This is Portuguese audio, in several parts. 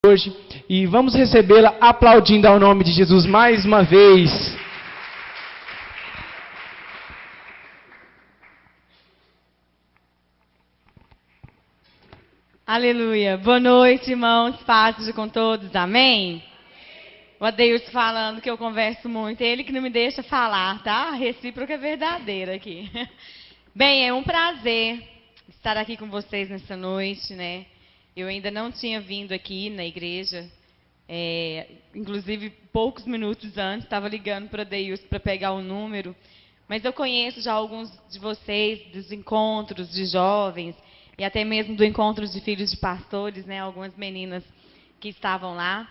hoje e vamos recebê-la aplaudindo ao nome de Jesus mais uma vez. Aleluia. Boa noite, irmãos. Paz seja com todos. Amém? O Adeilson falando que eu converso muito. Ele que não me deixa falar, tá? A recíproca é verdadeira aqui. Bem, é um prazer estar aqui com vocês nessa noite, né? Eu ainda não tinha vindo aqui na igreja. Inclusive, poucos minutos antes, estava ligando para o Adeilson para pegar o número. Mas eu conheço já alguns de vocês, dos encontros de jovens, e até mesmo do encontro de filhos de pastores, né? Algumas meninas que estavam lá.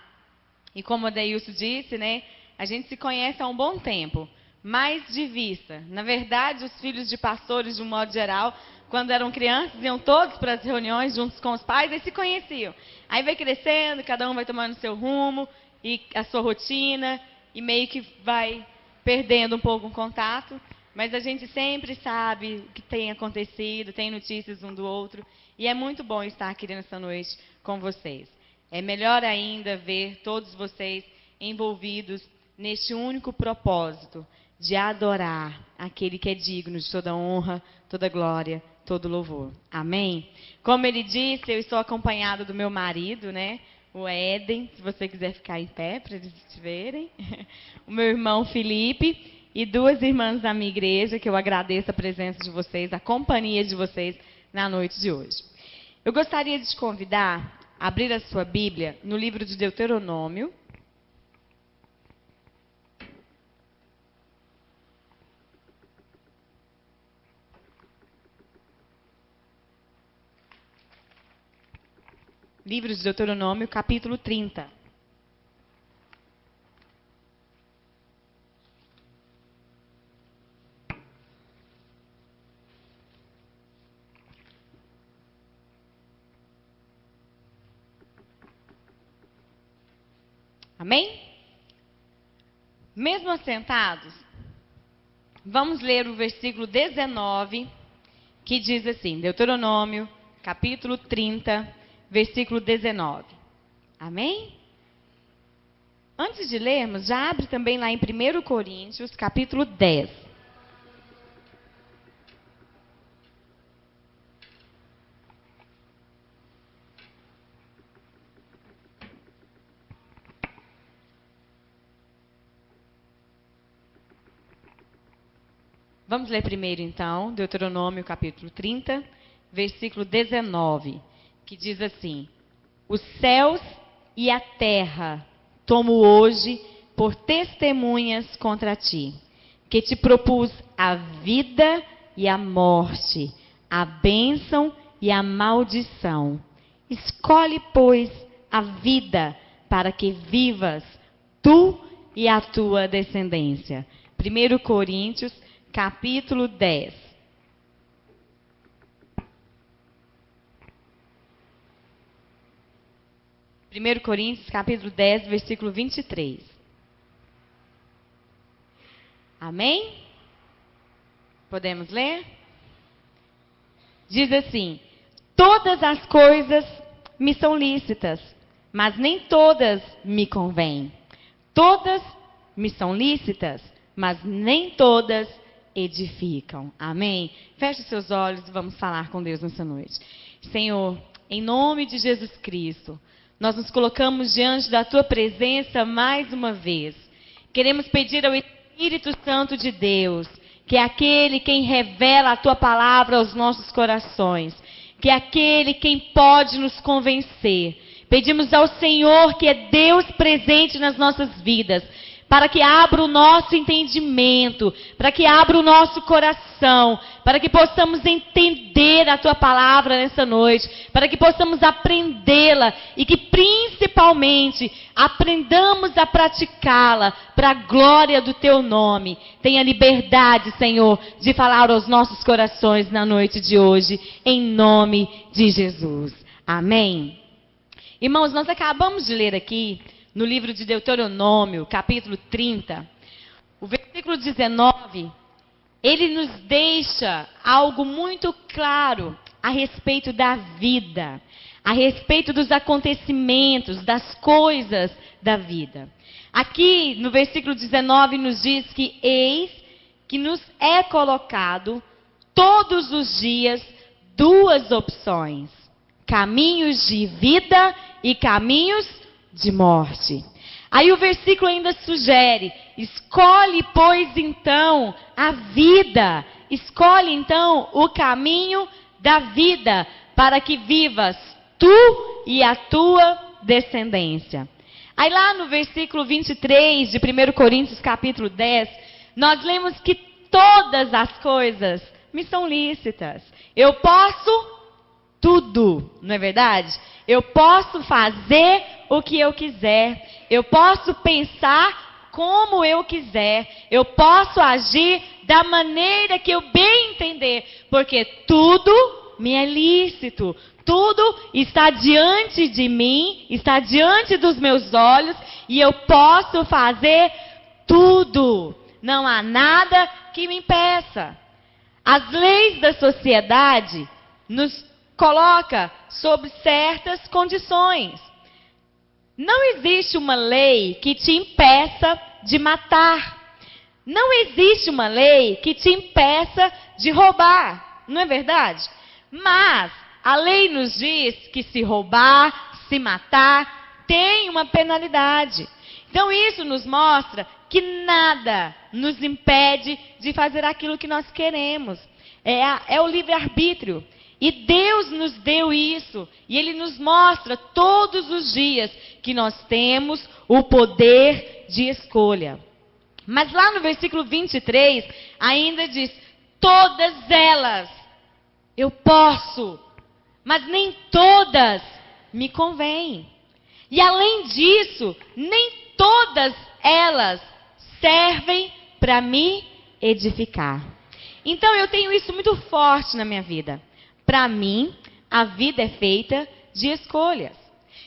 E como o Adeilson disse, né? A gente se conhece há um bom tempo, mas de vista. Na verdade, os filhos de pastores, de um modo geral, quando eram crianças, iam todos para as reuniões juntos com os pais e se conheciam. Aí vai crescendo, cada um vai tomando seu rumo e a sua rotina, e meio que vai perdendo um pouco o contato. Mas a gente sempre sabe o que tem acontecido, tem notícias um do outro. E é muito bom estar aqui nessa noite com vocês. É melhor ainda ver todos vocês envolvidos neste único propósito de adorar aquele que é digno de toda honra, toda glória, todo louvor. Amém? Como ele disse, eu estou acompanhada do meu marido, né? O Éden, se você quiser ficar em pé para eles te verem. O meu irmão Felipe. E duas irmãs da minha igreja, que eu agradeço a presença de vocês, a companhia de vocês na noite de hoje. Eu gostaria de te convidar a abrir a sua Bíblia no livro de Deuteronômio. Livro de Deuteronômio, capítulo 30. Amém? Mesmo assentados, vamos ler o versículo 19, que diz assim, Deuteronômio, capítulo 30, versículo 19. Amém? Antes de lermos, já abre também lá em 1 Coríntios, capítulo 10. Vamos ler primeiro, então, Deuteronômio, capítulo 30, versículo 19, que diz assim: Os céus e a terra tomo hoje por testemunhas contra ti, que te propus a vida e a morte, a bênção e a maldição. Escolhe, pois, a vida para que vivas, tu e a tua descendência. 1 Coríntios, capítulo 10. Primeiro Coríntios, capítulo 10, versículo 23. Amém? Podemos ler? Diz assim: Todas as coisas me são lícitas, mas nem todas me convêm. Todas me são lícitas, mas nem todas edificam. Amém? Feche os seus olhos e vamos falar com Deus nessa noite. Senhor, em nome de Jesus Cristo, nós nos colocamos diante da Tua presença mais uma vez. Queremos pedir ao Espírito Santo de Deus, que é aquele quem revela a Tua palavra aos nossos corações, que é aquele quem pode nos convencer. Pedimos ao Senhor, que é Deus presente nas nossas vidas, para que abra o nosso entendimento, para que abra o nosso coração, para que possamos entender a Tua palavra nessa noite, para que possamos aprendê-la e que principalmente aprendamos a praticá-la para a glória do Teu nome. Tenha liberdade, Senhor, de falar aos nossos corações na noite de hoje, em nome de Jesus. Amém. Irmãos, nós acabamos de ler aqui no livro de Deuteronômio, capítulo 30, o versículo 19, ele nos deixa algo muito claro a respeito da vida, a respeito dos acontecimentos, das coisas da vida. Aqui no versículo 19 nos diz que eis que nos é colocado todos os dias duas opções: caminhos de vida e caminhos de morte. Aí o versículo ainda sugere: escolhe, pois, então, a vida. Escolhe, então, o caminho da vida, para que vivas tu e a tua descendência. Aí lá no versículo 23 de 1 Coríntios capítulo 10, nós lemos que todas as coisas me são lícitas. Eu posso tudo, não é verdade? Eu posso fazer o que eu quiser. Eu posso pensar como eu quiser. Eu posso agir da maneira que eu bem entender. Porque tudo me é lícito. Tudo está diante de mim, está diante dos meus olhos, e eu posso fazer tudo. Não há nada que me impeça. As leis da sociedade nos coloca sob certas condições. Não existe uma lei que te impeça de matar. Não existe uma lei que te impeça de roubar. Não é verdade? Mas a lei nos diz que se roubar, se matar, tem uma penalidade. Então isso nos mostra que nada nos impede de fazer aquilo que nós queremos. É o livre-arbítrio. E Deus nos deu isso. E Ele nos mostra todos os dias que nós temos o poder de escolha. Mas lá no versículo 23, ainda diz: todas elas eu posso, mas nem todas me convêm. E além disso, nem todas elas servem para me edificar. Então eu tenho isso muito forte na minha vida. Para mim, a vida é feita de escolhas.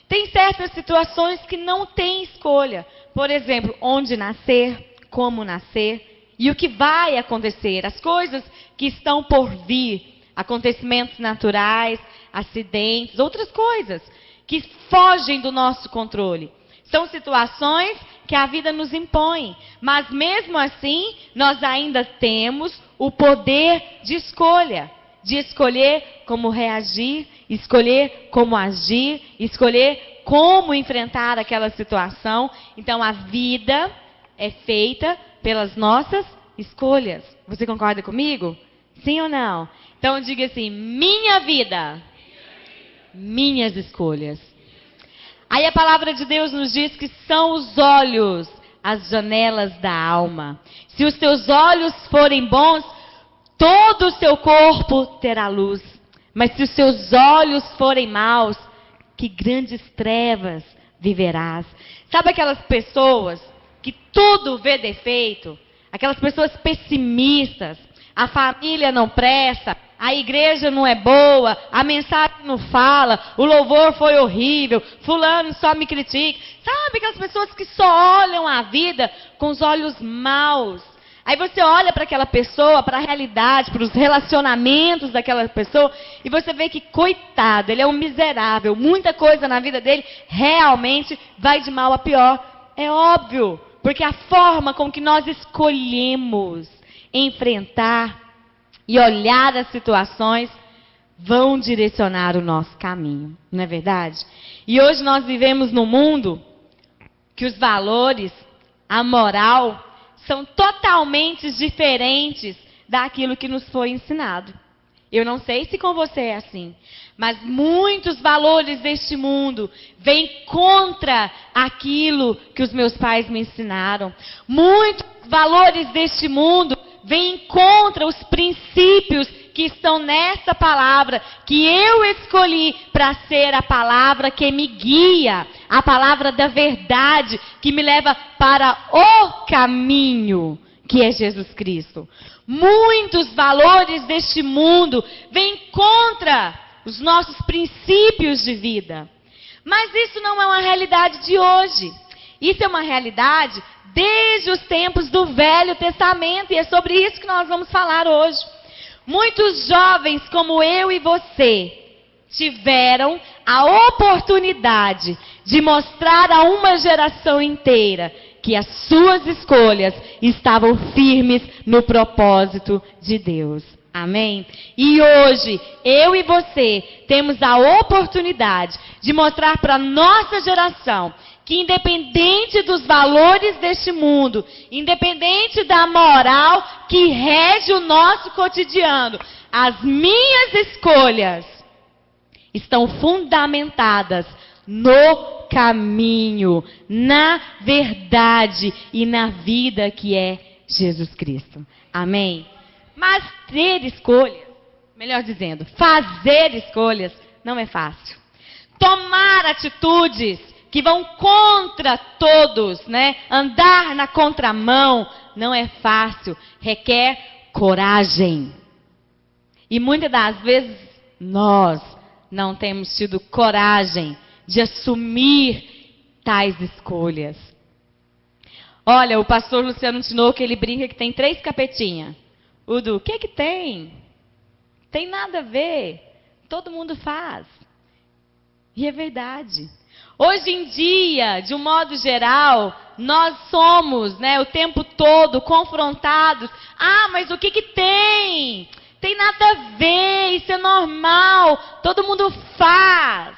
Tem certas situações que não tem escolha. Por exemplo, onde nascer, como nascer e o que vai acontecer. As coisas que estão por vir. Acontecimentos naturais, acidentes, outras coisas que fogem do nosso controle. São situações que a vida nos impõe. Mas mesmo assim, nós ainda temos o poder de escolha. De escolher como reagir, escolher como agir, escolher como enfrentar aquela situação. Então a vida é feita pelas nossas escolhas. Você concorda comigo? Sim ou não? Então diga assim: minha vida, minhas escolhas. Aí a palavra de Deus nos diz que são os olhos as janelas da alma. Se os teus olhos forem bons, todo o seu corpo terá luz. Mas se os seus olhos forem maus, que grandes trevas viverás. Sabe aquelas pessoas que tudo vê defeito? Aquelas pessoas pessimistas. A família não presta, a igreja não é boa, a mensagem não fala, o louvor foi horrível, fulano só me critica. Sabe aquelas pessoas que só olham a vida com os olhos maus? Aí você olha para aquela pessoa, para a realidade, para os relacionamentos daquela pessoa, e você vê que, coitado, ele é um miserável. Muita coisa na vida dele realmente vai de mal a pior. É óbvio, porque a forma com que nós escolhemos enfrentar e olhar as situações vão direcionar o nosso caminho. Não é verdade? E hoje nós vivemos num mundo que os valores, a moral, são totalmente diferentes daquilo que nos foi ensinado. Eu não sei se com você é assim, mas muitos valores deste mundo vêm contra aquilo que os meus pais me ensinaram. Muitos valores deste mundo vêm contra os princípios que estão nessa palavra, que eu escolhi para ser a palavra que me guia, a palavra da verdade, que me leva para o caminho, que é Jesus Cristo. Muitos valores deste mundo vêm contra os nossos princípios de vida. Mas isso não é uma realidade de hoje. Isso é uma realidade desde os tempos do Velho Testamento, e é sobre isso que nós vamos falar hoje. Muitos jovens como eu e você tiveram a oportunidade de mostrar a uma geração inteira que as suas escolhas estavam firmes no propósito de Deus. Amém? E hoje, eu e você temos a oportunidade de mostrar para a nossa geração que independente dos valores deste mundo, independente da moral que rege o nosso cotidiano, as minhas escolhas estão fundamentadas no caminho, na verdade e na vida que é Jesus Cristo. Amém? Mas ter escolhas, melhor dizendo, fazer escolhas não é fácil. Tomar atitudes que vão contra todos, né? Andar na contramão não é fácil, requer coragem. E muitas das vezes nós não temos tido coragem de assumir tais escolhas. Olha, o pastor Luciano Tinoco, ele brinca que tem 3 capetinhas. O do que tem? Tem nada a ver. Todo mundo faz. E é verdade. Hoje em dia, de um modo geral, nós somos, né, o tempo todo confrontados. Ah, mas o que tem? Tem nada a ver, isso é normal. Todo mundo faz.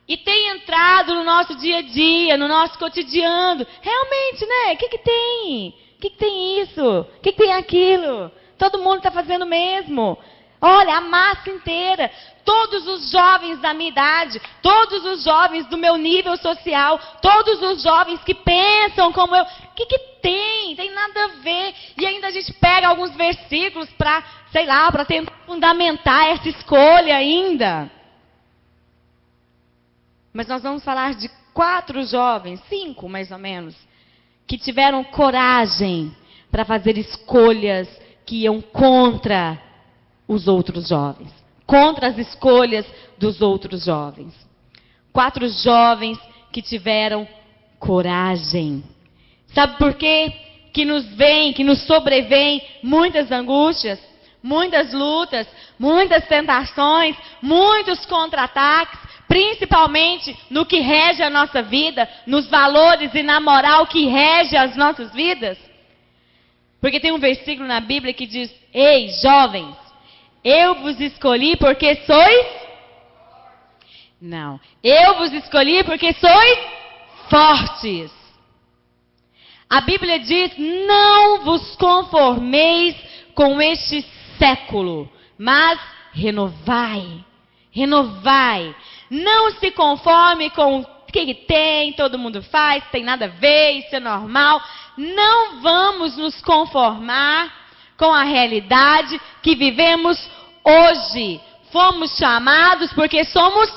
E tem entrado no nosso dia a dia, no nosso cotidiano. Realmente, né? O que tem? O que tem isso? O que tem aquilo? Todo mundo está fazendo mesmo. Olha, a massa inteira. Todos os jovens da minha idade, todos os jovens do meu nível social, todos os jovens que pensam como eu. O que tem? Tem nada a ver. E ainda a gente pega alguns versículos para, sei lá, para tentar fundamentar essa escolha ainda. Mas nós vamos falar de 4 jovens, 5 mais ou menos, que tiveram coragem para fazer escolhas que iam contra os outros jovens, contra as escolhas dos outros jovens. 4 jovens que tiveram coragem. Sabe por quê? Que nos sobrevêm muitas angústias, muitas lutas, muitas tentações, muitos contra-ataques, principalmente no que rege a nossa vida, nos valores e na moral que rege as nossas vidas. Porque tem um versículo na Bíblia que diz: ei, jovens, eu vos escolhi porque sois... Não, eu vos escolhi porque sois fortes. A Bíblia diz: não vos conformeis com este século, mas renovai. Renovai. Não se conforme com o que tem, todo mundo faz, tem nada a ver, isso é normal. Não vamos nos conformar com a realidade que vivemos hoje. Fomos chamados porque somos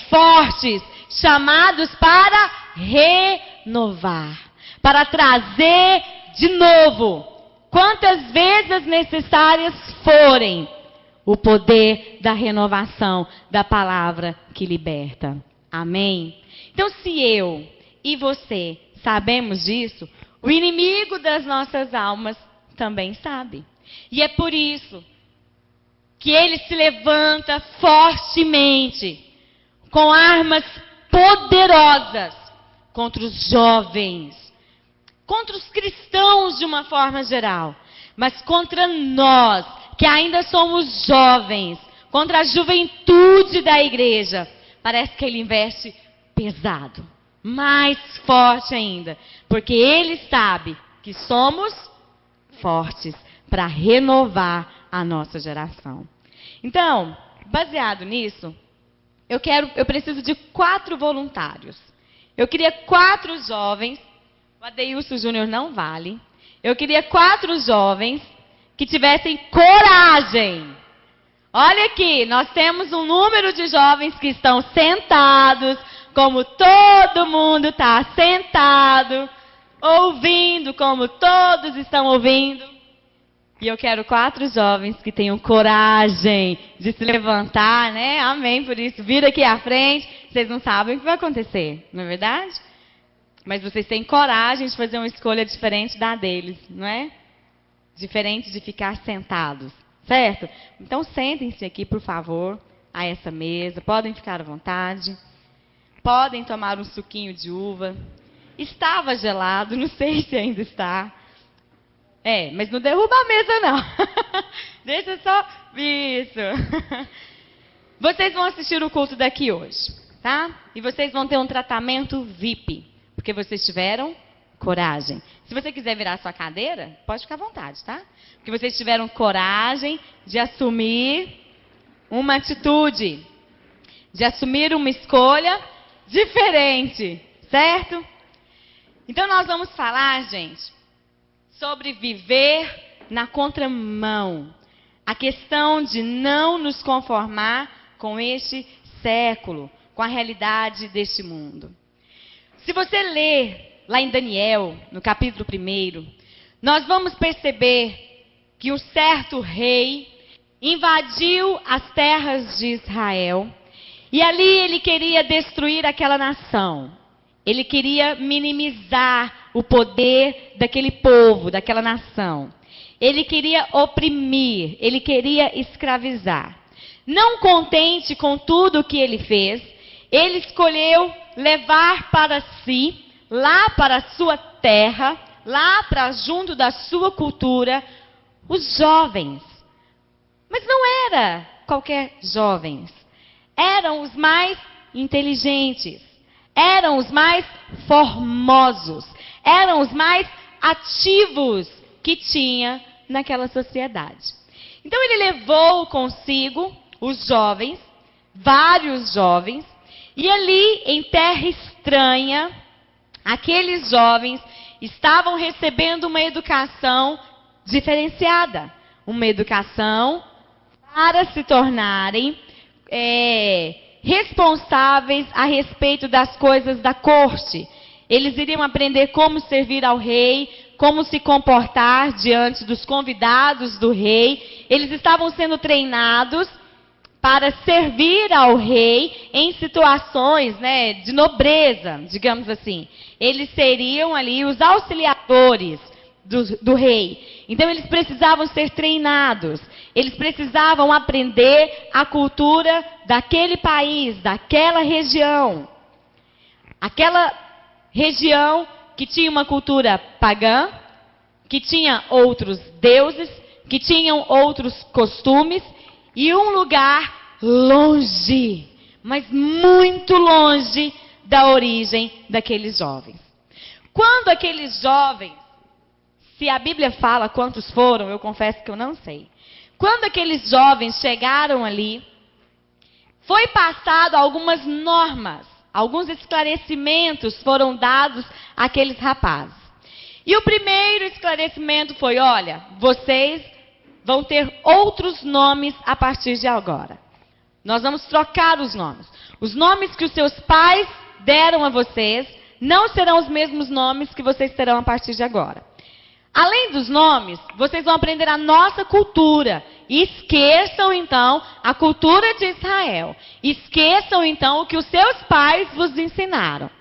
fortes, chamados para renovar, para trazer de novo, quantas vezes necessárias forem, o poder da renovação da palavra que liberta. Amém? Então, se eu e você sabemos disso, o inimigo das nossas almas também sabe. E é por isso que ele se levanta fortemente, com armas poderosas, contra os jovens, contra os cristãos de uma forma geral, mas contra nós, que ainda somos jovens, contra a juventude da igreja. Parece que ele investe pesado, mais forte ainda, porque ele sabe que somos fortes para renovar a nossa geração. Então, baseado nisso, eu preciso de 4 voluntários. Eu queria 4 jovens, o Adeilson Júnior não vale. Eu queria 4 jovens que tivessem coragem. Olha aqui, nós temos um número de jovens que estão sentados, como todo mundo está sentado, ouvindo como todos estão ouvindo. E eu quero 4 jovens que tenham coragem de se levantar, né? Amém por isso. Vir aqui à frente. Vocês não sabem o que vai acontecer, não é verdade? Mas vocês têm coragem de fazer uma escolha diferente da deles, não é? Diferente de ficar sentados, certo? Então sentem-se aqui, por favor. a essa mesa, podem ficar à vontade. Podem tomar um suquinho de uva. Estava gelado, não sei se ainda está. Mas não derruba a mesa, não. Deixa só... Isso. Vocês vão assistir o culto daqui hoje, tá? E vocês vão ter um tratamento VIP, porque vocês tiveram coragem. Se você quiser virar a sua cadeira, pode ficar à vontade, tá? Porque vocês tiveram coragem de assumir uma atitude, de assumir uma escolha diferente, certo? Então nós vamos falar, gente, sobre viver na contramão. A questão de não nos conformar com este século, com a realidade deste mundo. Se você ler lá em Daniel, no capítulo 1, nós vamos perceber que um certo rei invadiu as terras de Israel e ali ele queria destruir aquela nação. Ele queria minimizar o poder daquele povo, daquela nação. Ele queria oprimir, ele queria escravizar. Não contente com tudo o que ele fez, ele escolheu levar para si, lá para a sua terra, lá para junto da sua cultura, os jovens. Mas não era qualquer jovens. Eram os mais inteligentes. Eram os mais formosos. Eram os mais ativos que tinha naquela sociedade. Então ele levou consigo os jovens, vários jovens, e ali em terra estranha, aqueles jovens estavam recebendo uma educação diferenciada. Uma educação para se tornarem responsáveis a respeito das coisas da corte. Eles iriam aprender como servir ao rei, como se comportar diante dos convidados do rei. Eles estavam sendo treinados para servir ao rei em situações, de nobreza, digamos assim. Eles seriam ali os auxiliadores do rei. Então eles precisavam ser treinados. Eles precisavam aprender a cultura daquele país, daquela região. Aquela região que tinha uma cultura pagã, que tinha outros deuses, que tinham outros costumes, e um lugar longe, mas muito longe da origem daqueles jovens. Quando aqueles jovens, se a Bíblia fala quantos foram, eu confesso que eu não sei. Quando aqueles jovens chegaram ali, foi passado algumas normas, alguns esclarecimentos foram dados àqueles rapazes. E o primeiro esclarecimento foi, olha, vocês vão ter outros nomes a partir de agora. Nós vamos trocar os nomes. Os nomes que os seus pais deram a vocês não serão os mesmos nomes que vocês terão a partir de agora. Além dos nomes, vocês vão aprender a nossa cultura. E esqueçam, então, a cultura de Israel. Esqueçam, então, o que os seus pais vos ensinaram.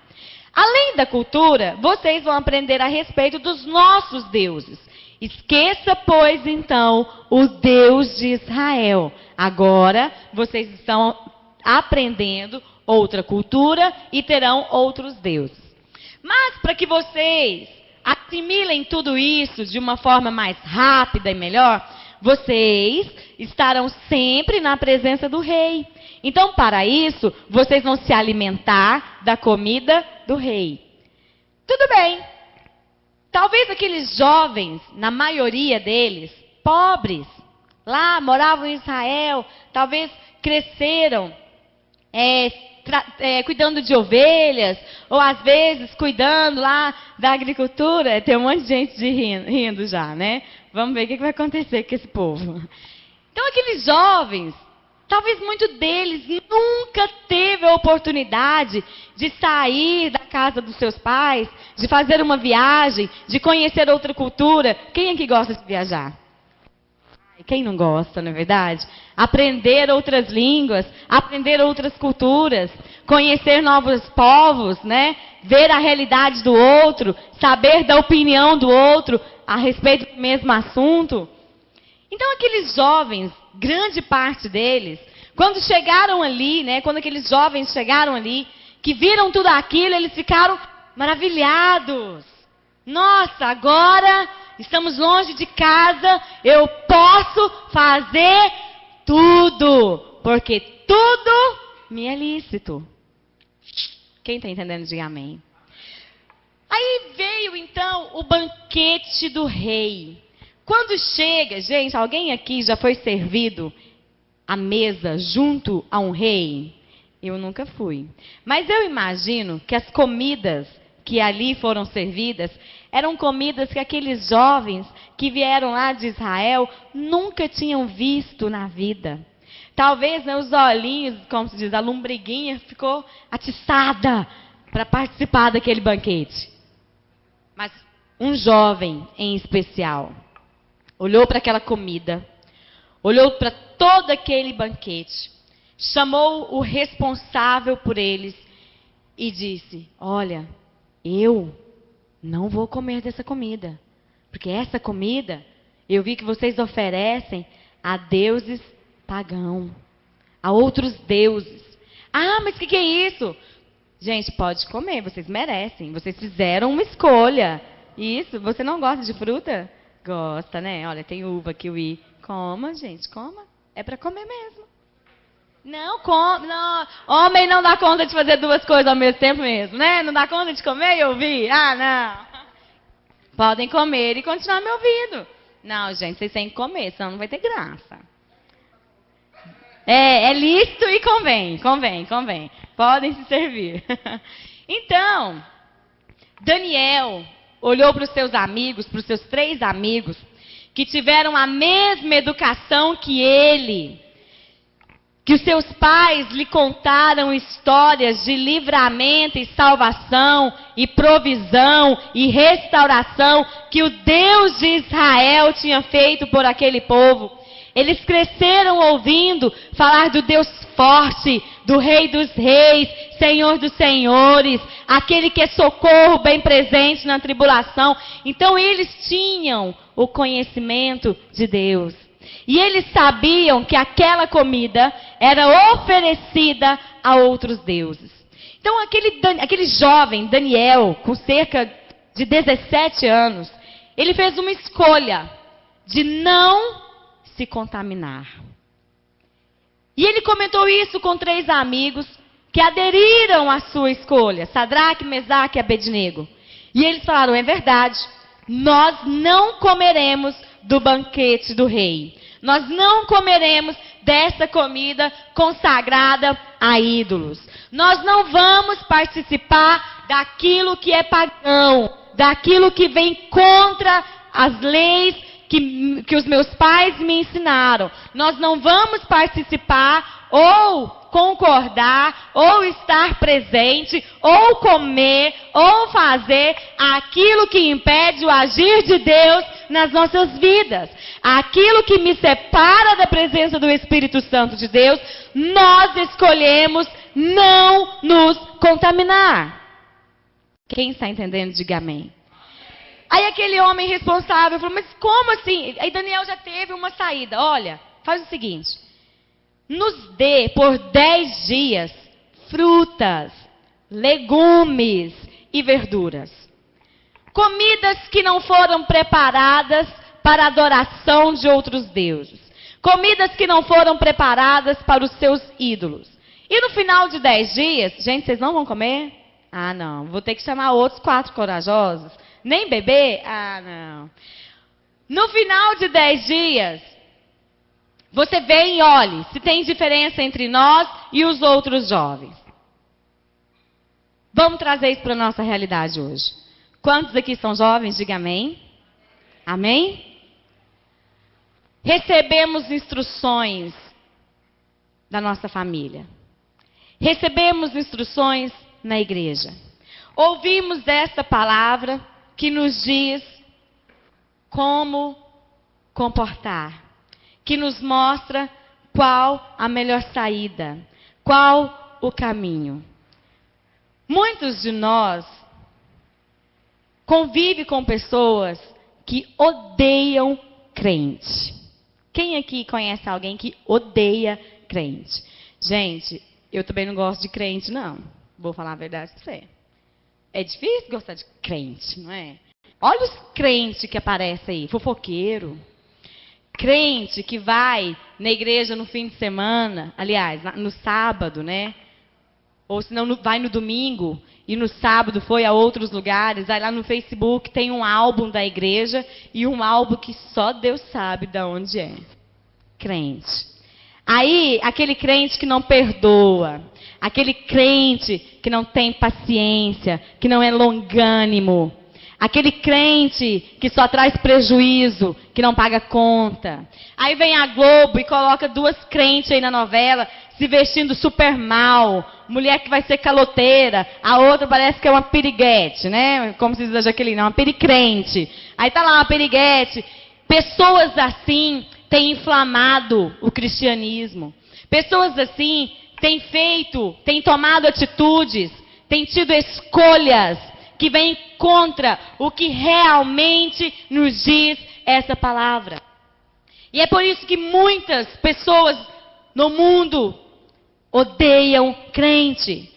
Além da cultura, vocês vão aprender a respeito dos nossos deuses. Esqueça, pois, então, o Deus de Israel. Agora, vocês estão aprendendo outra cultura e terão outros deuses. Mas, para que vocês assimilem tudo isso de uma forma mais rápida e melhor, vocês estarão sempre na presença do rei. Então, para isso, vocês vão se alimentar da comida do rei. Tudo bem. Talvez aqueles jovens, na maioria deles, pobres, lá moravam em Israel, talvez cresceram cuidando de ovelhas, ou às vezes cuidando lá da agricultura. Tem um monte de gente rindo já, né? Vamos ver o que vai acontecer com esse povo. Então aqueles jovens, talvez muito deles nunca teve a oportunidade de sair da casa dos seus pais, de fazer uma viagem, de conhecer outra cultura. Quem é que gosta de viajar? Quem não gosta, não é verdade? Aprender outras línguas, aprender outras culturas, conhecer novos povos, né? Ver a realidade do outro, saber da opinião do outro a respeito do mesmo assunto. Então aqueles jovens, grande parte deles, Quando chegaram ali, né, quando aqueles jovens chegaram ali, que viram tudo aquilo, eles ficaram maravilhados. Nossa, agora estamos longe de casa, eu posso fazer tudo, porque tudo me é lícito. Quem está entendendo, diga amém. Aí veio então o banquete do rei. Quando chega, gente, alguém aqui já foi servido à mesa junto a um rei? Eu nunca fui. Mas eu imagino que as comidas que ali foram servidas eram comidas que aqueles jovens que vieram lá de Israel nunca tinham visto na vida. Talvez, né, os olhinhos, como se diz, a lombriguinha ficou atiçada para participar daquele banquete. Mas um jovem em especial olhou para aquela comida, olhou para todo aquele banquete, chamou o responsável por eles e disse: olha, eu não vou comer dessa comida, porque essa comida eu vi que vocês oferecem a deuses pagãos, a outros deuses. Ah, mas o que é isso? Gente, pode comer, vocês merecem, vocês fizeram uma escolha. Isso, você não gosta de fruta? Gosta, né? Olha, tem uva, kiwi. Coma, gente, coma. É para comer mesmo. Não, come, não. Homem não dá conta de fazer duas coisas ao mesmo tempo mesmo, né? Não dá conta de comer e ouvir? Ah, não. Podem comer e continuar me ouvindo. Não, gente, vocês têm que comer, senão não vai ter graça. É lícito e convém. Podem se servir. Então, Daniel olhou para os seus amigos, para os seus 3 amigos, que tiveram a mesma educação que ele, que os seus pais lhe contaram histórias de livramento e salvação, e provisão e restauração que o Deus de Israel tinha feito por aquele povo. Eles cresceram ouvindo falar do Deus forte, do Rei dos Reis, Senhor dos Senhores, aquele que é socorro bem presente na tribulação. Então eles tinham o conhecimento de Deus. E eles sabiam que aquela comida era oferecida a outros deuses. Então aquele jovem, Daniel, com cerca de 17 anos, ele fez uma escolha de não se contaminar. E ele comentou isso com 3 amigos que aderiram à sua escolha, Sadraque, Mesaque e Abednego. E eles falaram: é verdade, nós não comeremos do banquete do rei. Nós não comeremos dessa comida consagrada a ídolos. Nós não vamos participar daquilo que é pagão, daquilo que vem contra as leis que os meus pais me ensinaram. Nós não vamos participar ou concordar, ou estar presente, ou comer, ou fazer aquilo que impede o agir de Deus nas nossas vidas. Aquilo que me separa da presença do Espírito Santo de Deus, nós escolhemos não nos contaminar. Quem está entendendo, diga amém. Aí aquele homem responsável falou: mas como assim? Aí Daniel já teve uma saída. Olha, faz o seguinte: nos dê por 10 dias frutas, legumes e verduras. Comidas que não foram preparadas para a adoração de outros deuses. Comidas que não foram preparadas para os seus ídolos. E no final de 10 dias, gente, vocês não vão comer? Ah, não, vou ter que chamar outros 4 corajosos. Nem beber? Ah, não. No final de 10 dias, você vem e olhe se tem diferença entre nós e os outros jovens. Vamos trazer isso para a nossa realidade hoje. Quantos aqui são jovens? Diga amém. Amém? Recebemos instruções da nossa família. Recebemos instruções na igreja. Ouvimos esta palavra que nos diz como comportar, que nos mostra qual a melhor saída, qual o caminho. Muitos de nós convivem com pessoas que odeiam crente. Quem aqui conhece alguém que odeia crente. Gente, eu também não gosto de crente, não. Vou falar a verdade pra você. É difícil gostar de crente, não é? Olha os crentes que aparecem aí, fofoqueiro. Crente que vai na igreja no fim de semana, aliás, no sábado, né? Ou se não, vai no domingo e no sábado foi a outros lugares. Aí lá no Facebook tem um álbum da igreja e um álbum que só Deus sabe de onde é. Crente. Aí, aquele crente que não perdoa, aquele crente que não tem paciência, que não é longânimo, aquele crente que só traz prejuízo, que não paga conta. Aí vem a Globo e coloca duas crentes aí na novela, se vestindo super mal, mulher que vai ser caloteira, a outra parece que é uma piriguete, né? Como se diz a Jaqueline, uma pericrente. Aí tá lá uma periguete. Pessoas assim têm inflamado o cristianismo. Pessoas assim têm tomado atitudes, têm tido escolhas que vêm contra o que realmente nos diz essa palavra. E é por isso que muitas pessoas no mundo odeiam crente.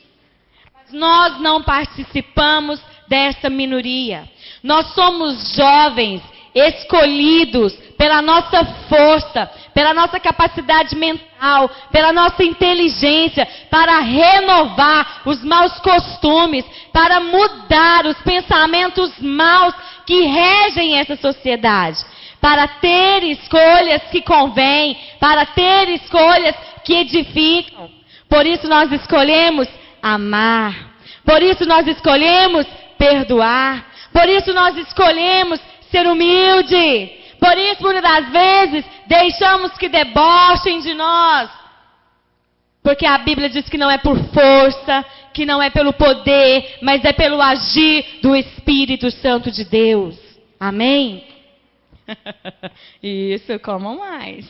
Mas nós não participamos dessa minoria. Nós somos jovens escolhidos pela nossa força, pela nossa capacidade mental, pela nossa inteligência, para renovar os maus costumes, para mudar os pensamentos maus que regem essa sociedade, para ter escolhas que convêm, para ter escolhas que edificam. Por isso nós escolhemos amar, por isso nós escolhemos perdoar, por isso nós escolhemos ser humilde. Por isso, muitas das vezes, deixamos que debochem de nós. Porque a Bíblia diz que não é por força, que não é pelo poder, mas é pelo agir do Espírito Santo de Deus. Amém? Isso, comam mais.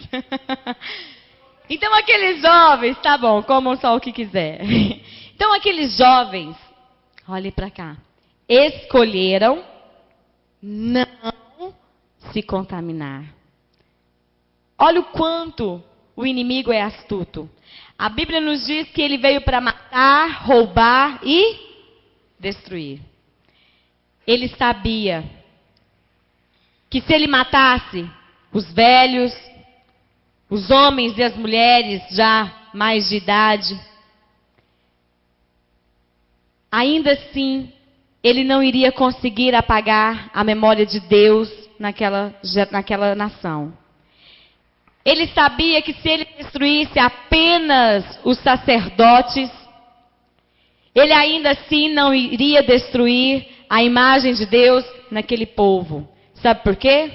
Então, aqueles jovens, tá bom, comam só o que quiser. Então, aqueles jovens, olhem para cá, escolheram não se contaminar. Olha o quanto o inimigo é astuto. A Bíblia nos diz que ele veio para matar, roubar e destruir. Ele sabia que se ele matasse os velhos, os homens e as mulheres já mais de idade, ainda assim ele não iria conseguir apagar a memória de Deus naquela nação. Ele sabia que se ele destruísse apenas os sacerdotes, ele ainda assim não iria destruir a imagem de Deus naquele povo. Sabe por quê?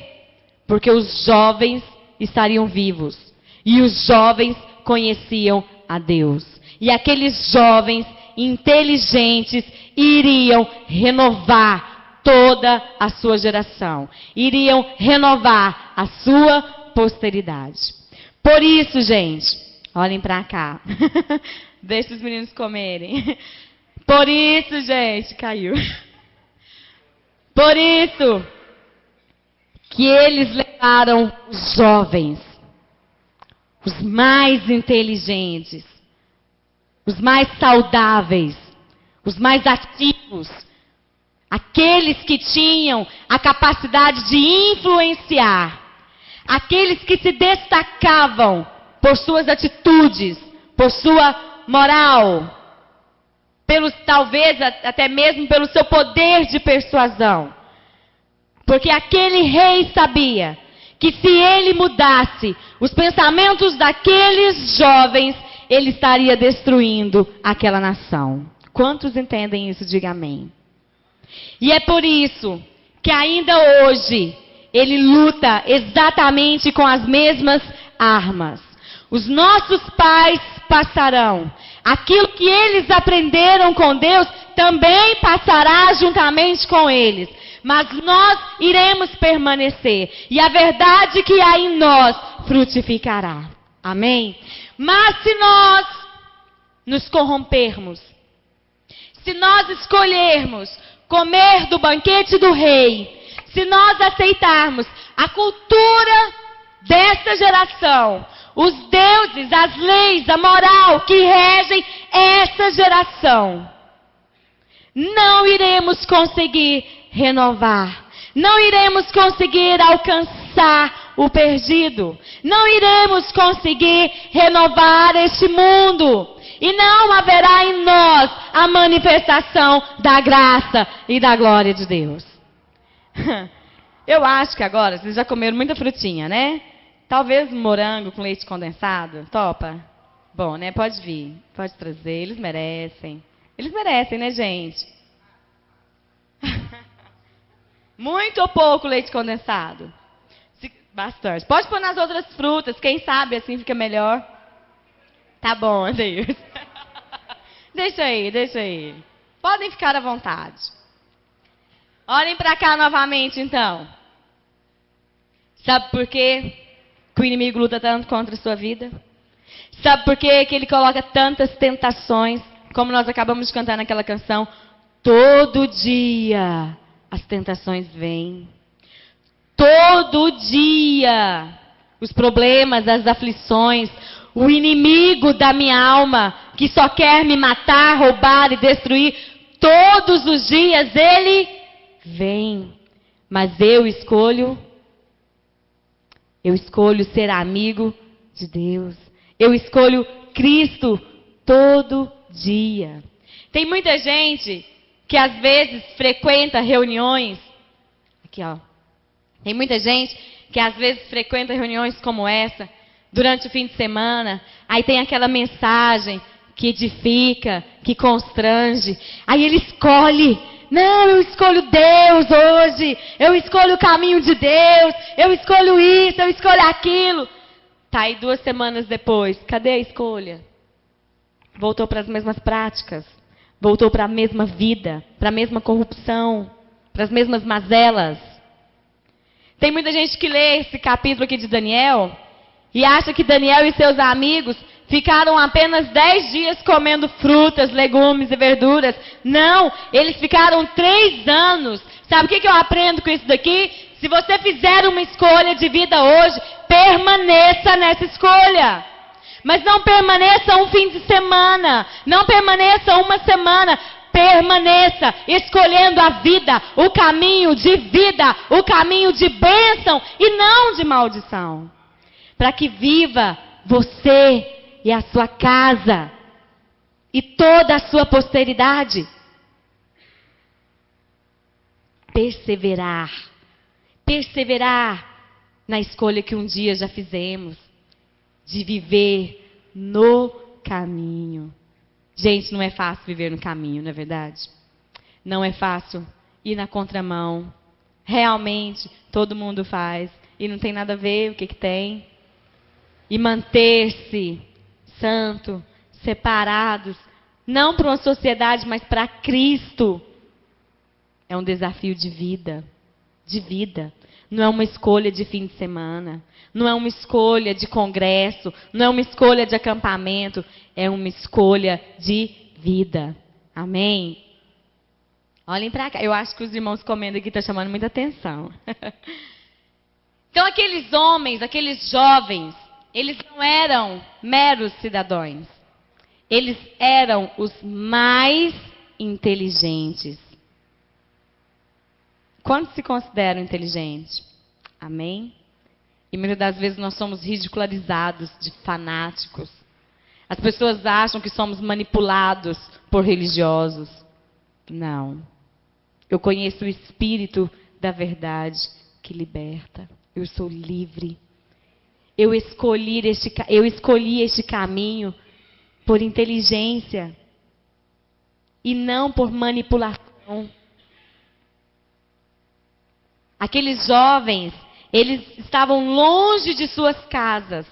Porque os jovens estariam vivos. E os jovens conheciam a Deus. E aqueles jovens inteligentes iriam renovar toda a sua geração. Iriam renovar a sua posteridade. Por isso, gente, olhem para cá. Deixa os meninos comerem. Por isso, gente, caiu. Por isso que eles levaram os jovens, os mais inteligentes, os mais saudáveis, os mais ativos, aqueles que tinham a capacidade de influenciar, aqueles que se destacavam por suas atitudes, por sua moral, talvez até mesmo pelo seu poder de persuasão. Porque aquele rei sabia que se ele mudasse os pensamentos daqueles jovens, ele estaria destruindo aquela nação. Quantos entendem isso? Diga amém. E é por isso que ainda hoje ele luta exatamente com as mesmas armas. Os nossos pais passarão. Aquilo que eles aprenderam com Deus também passará juntamente com eles. Mas nós iremos permanecer. E a verdade que há em nós frutificará. Amém? Mas se nós nos corrompermos, se nós escolhermos comer do banquete do rei, se nós aceitarmos a cultura desta geração, os deuses, as leis, a moral que regem essa geração, não iremos conseguir renovar. Não iremos conseguir alcançar o perdido. Não iremos conseguir renovar este mundo. E não haverá em nós a manifestação da graça e da glória de Deus. Eu acho que agora, vocês já comeram muita frutinha, né? Talvez morango com leite condensado. Topa? Bom, né? Pode vir. Pode trazer. Eles merecem. Eles merecem, né, gente? Muito ou pouco leite condensado? Bastante. Pode pôr nas outras frutas. Quem sabe assim fica melhor. Tá bom, Adeus. Deixa aí, deixa aí. Podem ficar à vontade. Olhem para cá novamente, então. Sabe por quê que o inimigo luta tanto contra a sua vida? Sabe por quê que ele coloca tantas tentações, como nós acabamos de cantar naquela canção? Todo dia as tentações vêm. Todo dia os problemas, as aflições, o inimigo da minha alma, que só quer me matar, roubar e destruir, todos os dias ele vem. Mas eu escolho ser amigo de Deus. Eu escolho Cristo todo dia. Tem muita gente que às vezes frequenta reuniões. Aqui, ó. Tem muita gente que às vezes frequenta reuniões como essa, durante o fim de semana. Aí tem aquela mensagem que edifica, que constrange. Aí ele escolhe. Não, eu escolho Deus hoje. Eu escolho o caminho de Deus. Eu escolho isso, eu escolho aquilo. Tá aí 2 semanas depois. Cadê a escolha? Voltou para as mesmas práticas. Voltou para a mesma vida. Para a mesma corrupção. Para as mesmas mazelas. Tem muita gente que lê esse capítulo aqui de Daniel e acha que Daniel e seus amigos ficaram apenas 10 dias comendo frutas, legumes e verduras. Não, eles ficaram 3 anos. Sabe o que eu aprendo com isso daqui? Se você fizer uma escolha de vida hoje, permaneça nessa escolha. Mas não permaneça um fim de semana. Não permaneça uma semana. Permaneça escolhendo a vida, o caminho de vida, o caminho de bênção e não de maldição. Para que viva você e a sua casa e toda a sua posteridade. Perseverar. Perseverar na escolha que um dia já fizemos de viver no caminho. Gente, não é fácil viver no caminho, não é verdade? Não é fácil ir na contramão. Realmente, todo mundo faz. E não tem nada a ver o que tem. E manter-se santo, separados, não para uma sociedade, mas para Cristo. É um desafio de vida. De vida. Não é uma escolha de fim de semana. Não é uma escolha de congresso. Não é uma escolha de acampamento. É uma escolha de vida. Amém? Olhem para cá. Eu acho que os irmãos comendo aqui estão chamando muita atenção. Então aqueles homens, aqueles jovens, eles não eram meros cidadãos. Eles eram os mais inteligentes. Quantos se consideram inteligentes? Amém? E muitas das vezes nós somos ridicularizados de fanáticos. As pessoas acham que somos manipulados por religiosos. Não. Eu conheço o Espírito da verdade que liberta. Eu sou livre. Eu escolhi este caminho por inteligência e não por manipulação. Aqueles jovens, eles estavam longe de suas casas.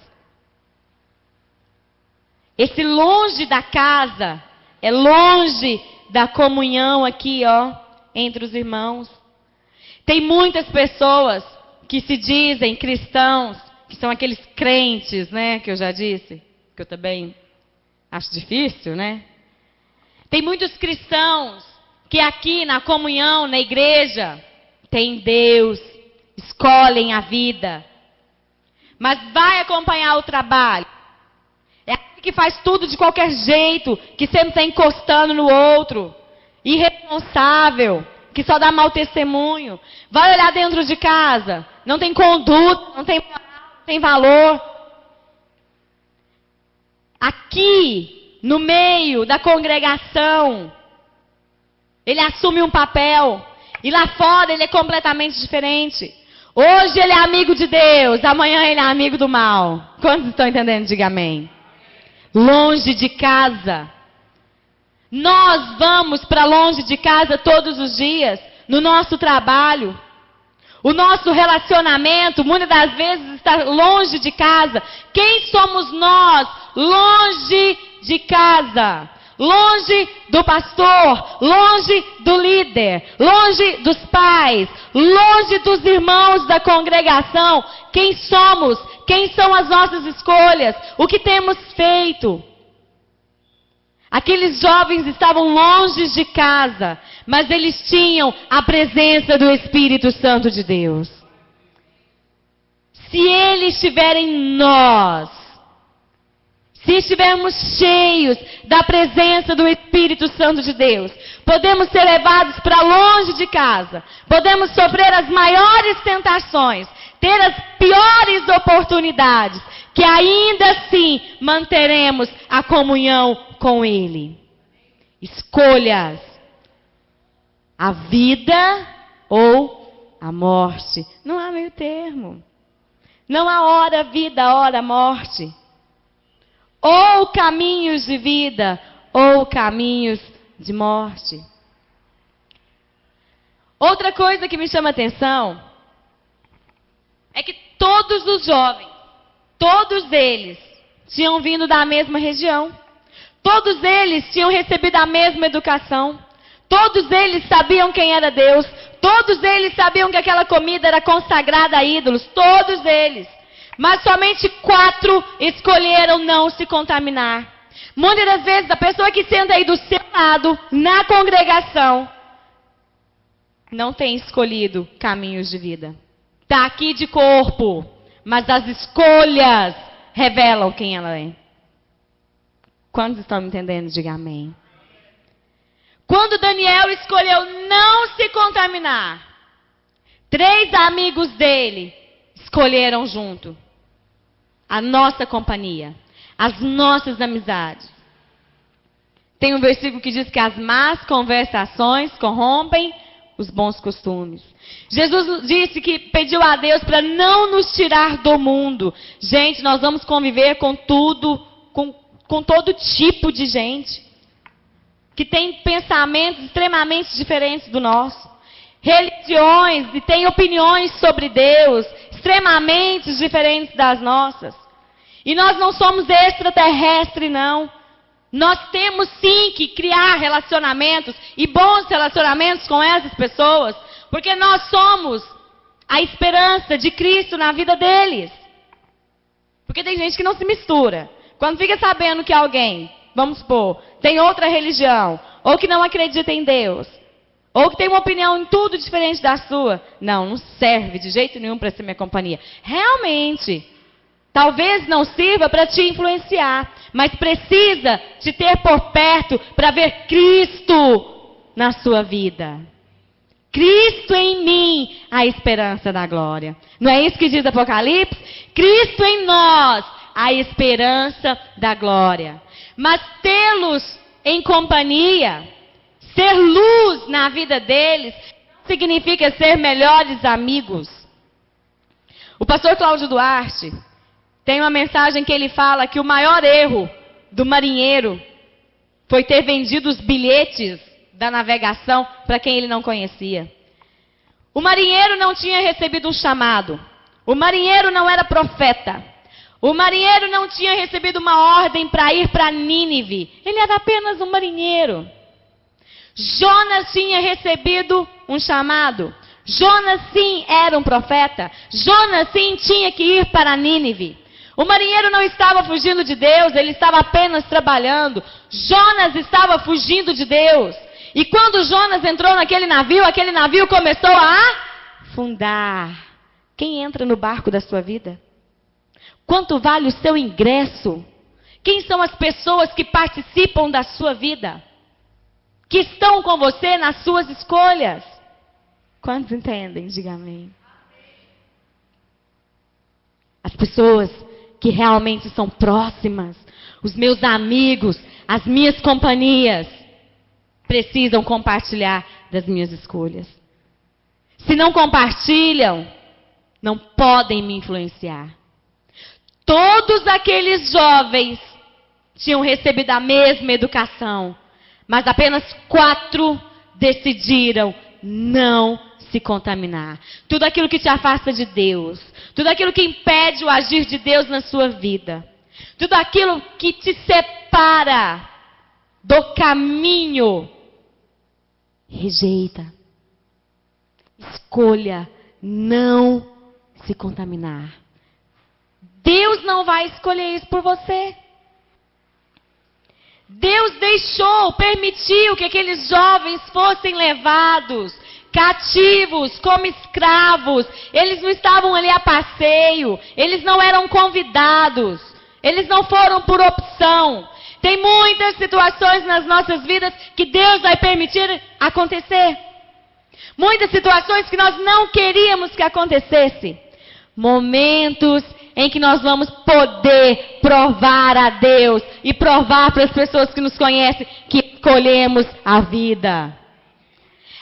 Esse longe da casa é longe da comunhão aqui, ó, entre os irmãos. Tem muitas pessoas que se dizem cristãos, que são aqueles crentes, né, que eu já disse, que eu também acho difícil, né? Tem muitos cristãos que aqui na comunhão, na igreja, têm Deus, escolhem a vida. mas vai acompanhar o trabalho. É aquele que faz tudo de qualquer jeito, que sempre está encostando no outro, irresponsável, que só dá mau testemunho. Vai olhar dentro de casa, não tem conduta, não tem moral, não tem valor. Aqui, no meio da congregação, ele assume um papel. E lá fora ele é completamente diferente. Hoje ele é amigo de Deus, amanhã ele é amigo do mal. Quantos estão entendendo? Diga amém. Longe de casa. Nós vamos para longe de casa todos os dias, no nosso trabalho. O nosso relacionamento, muitas das vezes, está longe de casa. Quem somos nós? Longe de casa. Longe do pastor, longe do líder, longe dos pais, longe dos irmãos da congregação. Quem somos? Quem são as nossas escolhas? O que temos feito? Aqueles jovens estavam longe de casa, mas eles tinham a presença do Espírito Santo de Deus. Se Ele estiver em nós, se estivermos cheios da presença do Espírito Santo de Deus, podemos ser levados para longe de casa, podemos sofrer as maiores tentações, ter as piores oportunidades, que ainda assim manteremos a comunhão com Ele. Escolhas: a vida ou a morte. Não há meio termo. Não há hora vida, hora morte. Ou caminhos de vida, ou caminhos de morte. Outra coisa que me chama a atenção é que todos os jovens, todos eles, tinham vindo da mesma região. Todos eles tinham recebido a mesma educação. Todos eles sabiam quem era Deus. Todos eles sabiam que aquela comida era consagrada a ídolos. Todos eles. Mas somente 4 escolheram não se contaminar. Muitas das vezes, a pessoa que senta aí do seu lado, na congregação, não tem escolhido caminhos de vida. Está aqui de corpo, mas as escolhas revelam quem ela é. Quantos estão me entendendo? Diga amém. Quando Daniel escolheu não se contaminar, 3 amigos dele escolheram junto a nossa companhia, as nossas amizades. Tem um versículo que diz que as más conversações corrompem os bons costumes. Jesus disse que pediu a Deus para não nos tirar do mundo. Gente, nós vamos conviver com tudo, com todo tipo de gente que tem pensamentos extremamente diferentes do nosso. Religiões e tem opiniões sobre Deus extremamente diferentes das nossas. E nós não somos extraterrestres, não. Nós temos sim que criar relacionamentos e bons relacionamentos com essas pessoas, porque nós somos a esperança de Cristo na vida deles. Porque tem gente que não se mistura. Quando fica sabendo que alguém, vamos supor, tem outra religião, ou que não acredita em Deus, ou que tem uma opinião em tudo diferente da sua, não serve de jeito nenhum para ser minha companhia. Realmente, talvez não sirva para te influenciar, mas precisa te ter por perto para ver Cristo na sua vida. Cristo em mim, a esperança da glória. Não é isso que diz Apocalipse? Cristo em nós, a esperança da glória. Mas tê-los em companhia, ser luz na vida deles, significa ser melhores amigos. O pastor Cláudio Duarte tem uma mensagem que ele fala que o maior erro do marinheiro foi ter vendido os bilhetes da navegação para quem ele não conhecia. O marinheiro não tinha recebido um chamado. O marinheiro não era profeta. O marinheiro não tinha recebido uma ordem para ir para Nínive. Ele era apenas um marinheiro. Jonas tinha recebido um chamado. Jonas sim era um profeta. Jonas sim tinha que ir para Nínive. O marinheiro não estava fugindo de Deus, ele estava apenas trabalhando. Jonas estava fugindo de Deus. E quando Jonas entrou naquele navio começou a afundar. Quem entra no barco da sua vida? Quanto vale o seu ingresso? Quem são as pessoas que participam da sua vida? Que estão com você nas suas escolhas? Quantos entendem? Diga amém. As pessoas que realmente são próximas, os meus amigos, as minhas companhias, precisam compartilhar das minhas escolhas. Se não compartilham, não podem me influenciar. Todos aqueles jovens tinham recebido a mesma educação, mas apenas 4 decidiram não se contaminar. Tudo aquilo que te afasta de Deus, tudo aquilo que impede o agir de Deus na sua vida, tudo aquilo que te separa do caminho, rejeita. Escolha não se contaminar. Deus não vai escolher isso por você. Deus permitiu que aqueles jovens fossem levados cativos, como escravos. Eles não estavam ali a passeio, eles não eram convidados, eles não foram por opção. Tem muitas situações nas nossas vidas que Deus vai permitir acontecer. Muitas situações que nós não queríamos que acontecesse. Momentos em que nós vamos poder provar a Deus e provar para as pessoas que nos conhecem que escolhemos a vida.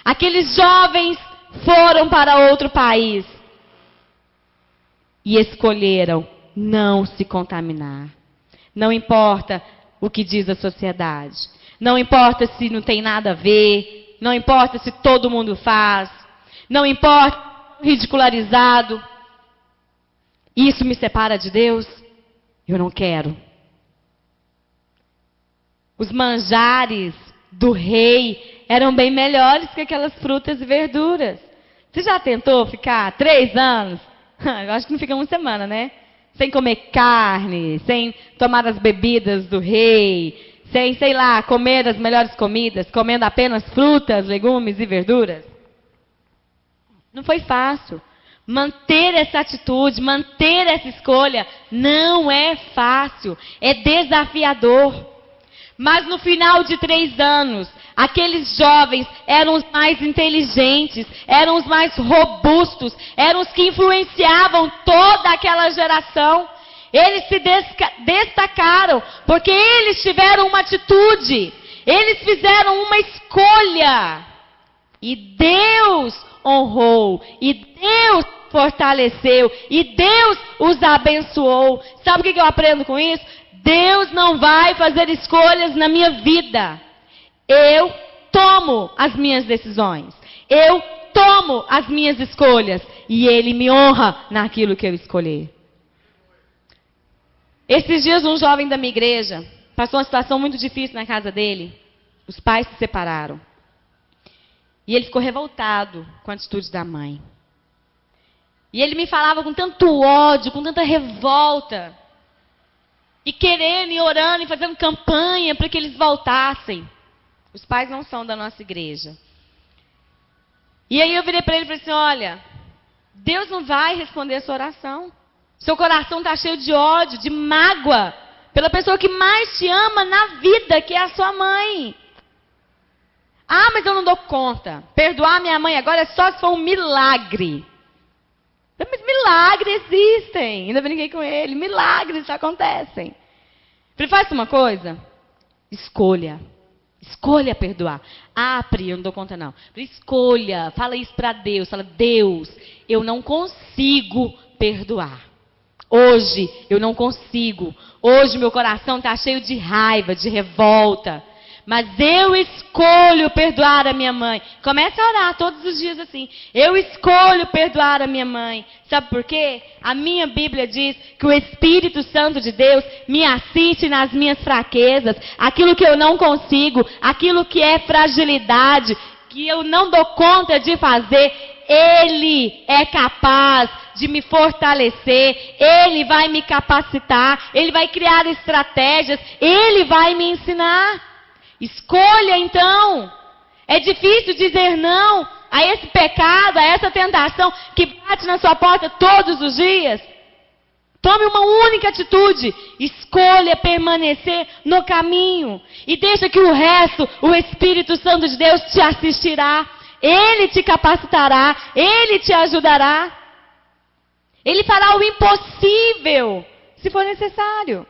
Aqueles jovens foram para outro país e escolheram não se contaminar. Não importa o que diz a sociedade. Não importa se não tem nada a ver. Não importa se todo mundo faz. Não importa ridicularizado. Isso me separa de Deus? Eu não quero. Os manjares do rei eram bem melhores que aquelas frutas e verduras. Você já tentou ficar 3 anos? Eu acho que não fica uma semana, né? Sem comer carne, sem tomar as bebidas do rei, sem, sei lá, comer as melhores comidas, comendo apenas frutas, legumes e verduras? Não foi fácil. Manter essa atitude, manter essa escolha, não é fácil, é desafiador. Mas no final de 3 anos, aqueles jovens eram os mais inteligentes, eram os mais robustos, eram os que influenciavam toda aquela geração. Eles se destacaram, porque eles tiveram uma atitude, eles fizeram uma escolha. E Deus honrou, e Deus fortaleceu, e Deus os abençoou. Sabe o que eu aprendo com isso? Deus não vai fazer escolhas na minha vida. Eu tomo as minhas decisões. Eu tomo as minhas escolhas. E Ele me honra naquilo que eu escolher. Esses dias um jovem da minha igreja passou uma situação muito difícil na casa dele. Os pais se separaram. E ele ficou revoltado com a atitude da mãe. E ele me falava com tanto ódio, com tanta revolta. E querendo, e orando, e fazendo campanha para que eles voltassem. Os pais não são da nossa igreja. E aí eu virei para ele e falei assim, olha, Deus não vai responder a sua oração. Seu coração está cheio de ódio, de mágoa, pela pessoa que mais te ama na vida, que é a sua mãe. Ah, mas eu não dou conta. Perdoar minha mãe agora é só se for um milagre. Mas milagres existem. Ainda brinquei com ele. Milagres acontecem. Ele faz uma coisa. Escolha. Escolha perdoar. Ah, Pri, eu não dou conta não. Escolha. Fala isso para Deus. Fala, Deus, eu não consigo perdoar. Hoje eu não consigo. Hoje meu coração está cheio de raiva, de revolta. Mas eu escolho perdoar a minha mãe. Comece a orar todos os dias assim. Eu escolho perdoar a minha mãe. Sabe por quê? A minha Bíblia diz que o Espírito Santo de Deus me assiste nas minhas fraquezas. Aquilo que eu não consigo, aquilo que é fragilidade, que eu não dou conta de fazer. Ele é capaz de me fortalecer. Ele vai me capacitar. Ele vai criar estratégias. Ele vai me ensinar. Escolha então. É difícil dizer não a esse pecado, a essa tentação que bate na sua porta todos os dias. Tome uma única atitude. Escolha permanecer no caminho. E deixa que o resto, o Espírito Santo de Deus te assistirá. Ele te capacitará. Ele te ajudará. Ele fará o impossível, se for necessário.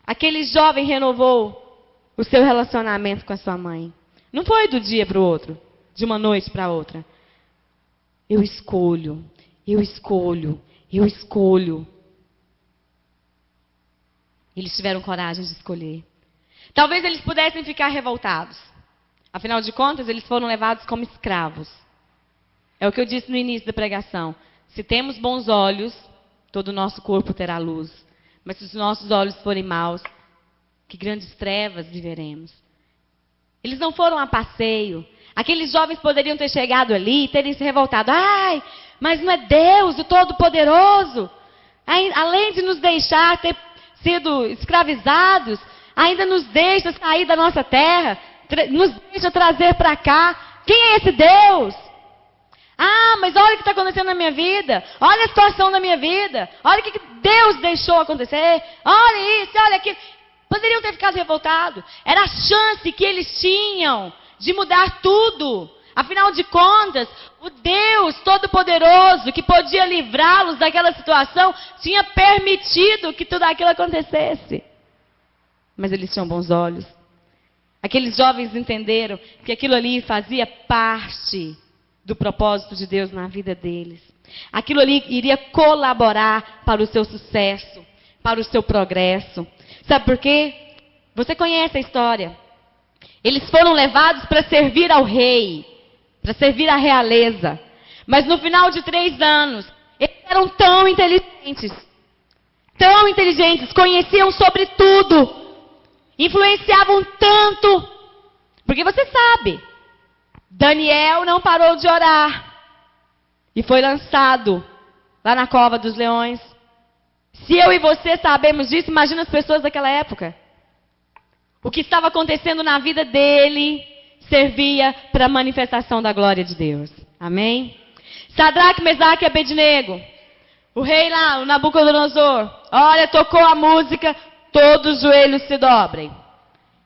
Aquele jovem renovou o seu relacionamento com a sua mãe. Não foi do dia para o outro, de uma noite para outra. Eu escolho, eu escolho, eu escolho. Eles tiveram coragem de escolher. Talvez eles pudessem ficar revoltados. Afinal de contas, eles foram levados como escravos. É o que eu disse no início da pregação. Se temos bons olhos, todo o nosso corpo terá luz. Mas se os nossos olhos forem maus, que grandes trevas viveremos. Eles não foram a passeio. Aqueles jovens poderiam ter chegado ali e terem se revoltado. Ai, mas não é Deus, o Todo-Poderoso? Além de nos deixar ter sido escravizados, ainda nos deixa sair da nossa terra, nos deixa trazer para cá. Quem é esse Deus? Ah, mas olha o que está acontecendo na minha vida. Olha a situação da minha vida. Olha o que Deus deixou acontecer. Olha isso, olha aquilo. Poderiam ter ficado revoltados. Era a chance que eles tinham de mudar tudo. Afinal de contas, o Deus Todo-Poderoso, que podia livrá-los daquela situação, tinha permitido que tudo aquilo acontecesse. Mas eles tinham bons olhos. Aqueles jovens entenderam que aquilo ali fazia parte do propósito de Deus na vida deles. Aquilo ali iria colaborar para o seu sucesso, para o seu progresso. Sabe por quê? Você conhece a história. Eles foram levados para servir ao rei, para servir à realeza. Mas no final de 3 anos, eles eram tão inteligentes, conheciam sobre tudo, influenciavam tanto. Porque você sabe, Daniel não parou de orar e foi lançado lá na cova dos leões. Se eu e você sabemos disso, imagina as pessoas daquela época. O que estava acontecendo na vida dele servia para a manifestação da glória de Deus. Amém? Sadraque, Mesaque e Abednego. O rei lá, o Nabucodonosor. Olha, tocou a música, todos os joelhos se dobrem.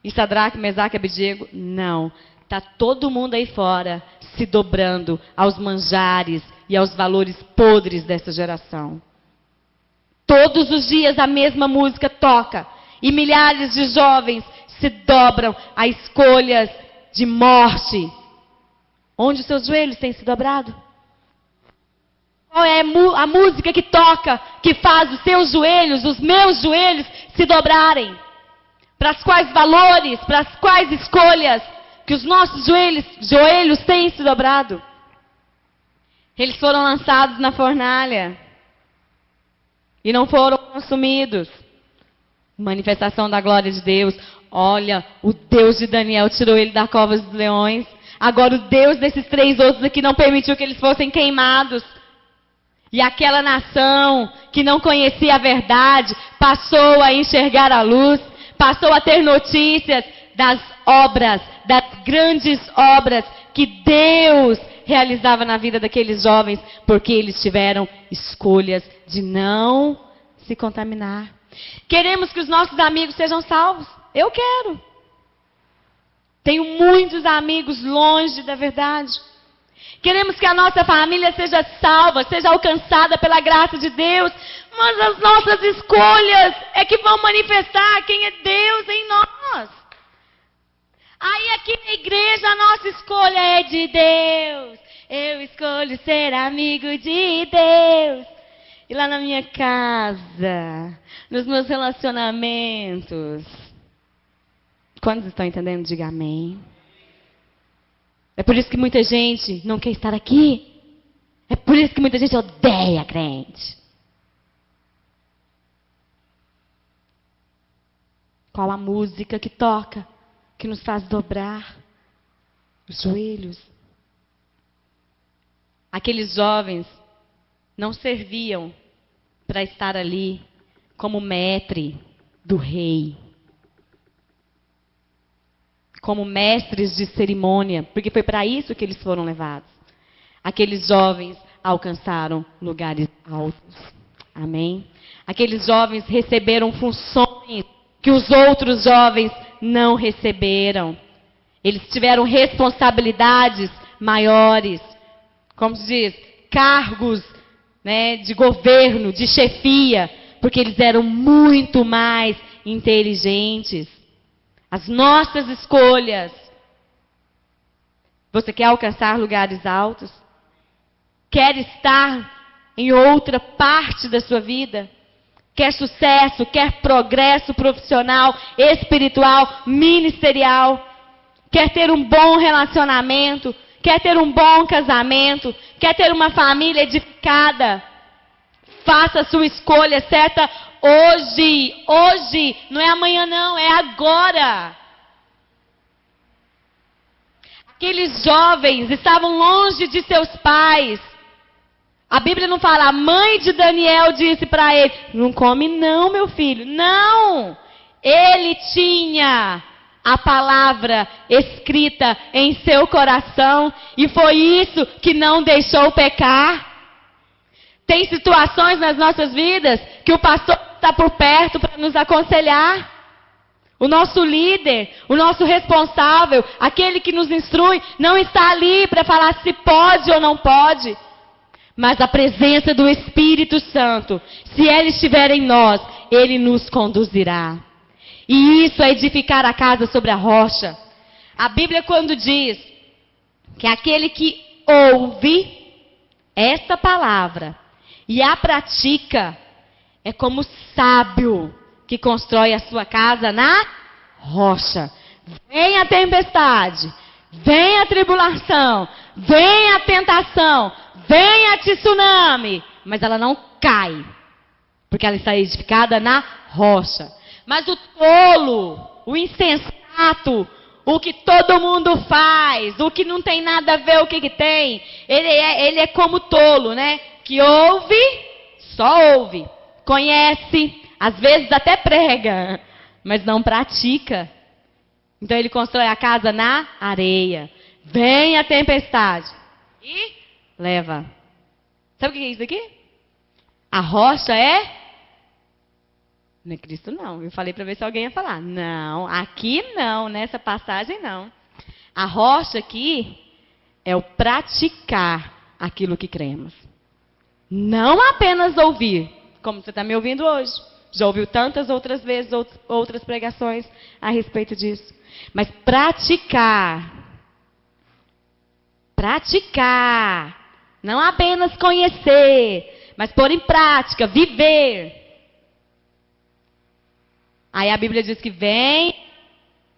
E Sadraque, Mesaque e Abednego, não. Está todo mundo aí fora se dobrando aos manjares e aos valores podres dessa geração. Todos os dias a mesma música toca. E milhares de jovens se dobram a escolhas de morte. Onde os seus joelhos têm se dobrado? Qual é a música que toca, que faz os seus joelhos, os meus joelhos, se dobrarem? Para as quais valores, para as quais escolhas que os nossos joelhos têm se dobrado? Eles foram lançados na fornalha e não foram consumidos. Manifestação da glória de Deus. Olha, o Deus de Daniel tirou ele da cova dos leões. Agora o Deus desses 3 outros aqui não permitiu que eles fossem queimados. E aquela nação que não conhecia a verdade passou a enxergar a luz, passou a ter notícias das obras, das grandes obras que Deus realizava na vida daqueles jovens, porque eles tiveram escolhas de não se contaminar. Queremos que os nossos amigos sejam salvos? Eu quero. Tenho muitos amigos longe da verdade. Queremos que a nossa família seja salva, seja alcançada pela graça de Deus, mas as nossas escolhas é que vão manifestar quem é Deus em nós. Aí aqui na igreja a nossa escolha é de Deus. Eu escolho ser amigo de Deus. E lá na minha casa, nos meus relacionamentos. Quantos estão entendendo? Diga amém. É por isso que muita gente não quer estar aqui. É por isso que muita gente odeia crente. Qual a música que toca, que nos faz dobrar os joelhos? Aqueles jovens não serviam para estar ali como maître do rei, como mestres de cerimônia, porque foi para isso que eles foram levados. Aqueles jovens alcançaram lugares altos. Amém? Aqueles jovens receberam funções que os outros jovens não receberam. Eles tiveram responsabilidades maiores. Como se diz, cargos, né, de governo, de chefia, porque eles eram muito mais inteligentes. As nossas escolhas. Você quer alcançar lugares altos? Quer estar em outra parte da sua vida? Quer sucesso, quer progresso profissional, espiritual, ministerial? Quer ter um bom relacionamento? Quer ter um bom casamento? Quer ter uma família edificada? Faça a sua escolha certa hoje. Hoje. Não é amanhã não, é agora. Aqueles jovens estavam longe de seus pais. A Bíblia não fala, a mãe de Daniel disse para ele, não come não, meu filho. Não! Ele tinha a palavra escrita em seu coração e foi isso que não deixou pecar. Tem situações nas nossas vidas que o pastor está por perto para nos aconselhar. O nosso líder, o nosso responsável, aquele que nos instrui, não está ali para falar se pode ou não pode. Mas a presença do Espírito Santo, se Ele estiver em nós, Ele nos conduzirá. E isso é edificar a casa sobre a rocha. A Bíblia quando diz que aquele que ouve esta palavra e a pratica, é como o sábio que constrói a sua casa na rocha. Vem a tempestade, vem a tribulação, vem a tentação, vem a tsunami, mas ela não cai, porque ela está edificada na rocha. Mas o tolo, o insensato, o que todo mundo faz, o que não tem nada a ver o que tem, ele é como tolo, né? Que ouve, só ouve, conhece, às vezes até prega, mas não pratica. Então ele constrói a casa na areia. Vem a tempestade e leva. Sabe o que é isso aqui? A rocha é? Não é Cristo não. Eu falei para ver se alguém ia falar. Não, aqui não, nessa passagem não. A rocha aqui é o praticar aquilo que cremos. Não apenas ouvir, como você está me ouvindo hoje. Já ouviu tantas outras vezes, outras pregações a respeito disso. Mas praticar. Praticar. Não apenas conhecer, mas pôr em prática, viver. Aí a Bíblia diz que vem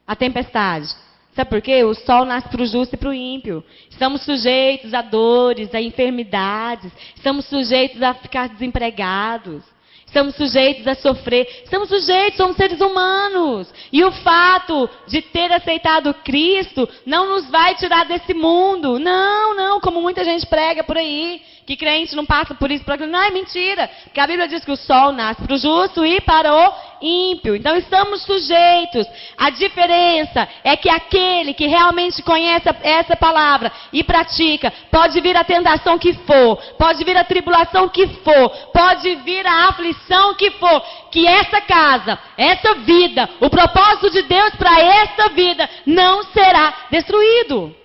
a tempestade. Sabe por quê? O sol nasce para o justo e para o ímpio. Estamos sujeitos a dores, a enfermidades. Estamos sujeitos a ficar desempregados. Estamos sujeitos a sofrer. Estamos sujeitos, somos seres humanos. E o fato de ter aceitado Cristo não nos vai tirar desse mundo. Não, não, como muita gente prega por aí. Que crente não passa por isso, por aquilo. Não, é mentira. Porque a Bíblia diz que o sol nasce para o justo e para o ímpio. Então estamos sujeitos. A diferença é que aquele que realmente conhece essa palavra e pratica, pode vir a tentação que for, pode vir a tribulação que for, pode vir a aflição que for, que essa casa, essa vida, o propósito de Deus para essa vida não será destruído.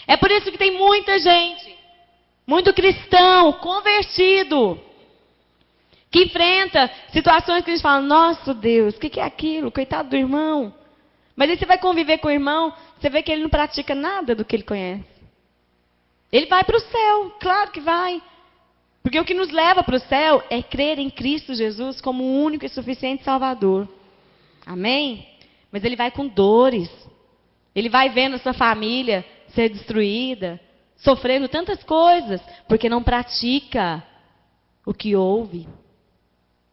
É por isso que tem muita gente, muito cristão, convertido, que enfrenta situações que a gente fala, nossa Deus, o que é aquilo? Coitado do irmão. Mas aí você vai conviver com o irmão, você vê que ele não pratica nada do que ele conhece. Ele vai para o céu, claro que vai. Porque o que nos leva para o céu é crer em Cristo Jesus como o único e suficiente Salvador. Amém? Mas ele vai com dores. Ele vai vendo a sua família ser destruída, sofrendo tantas coisas, porque não pratica o que ouve.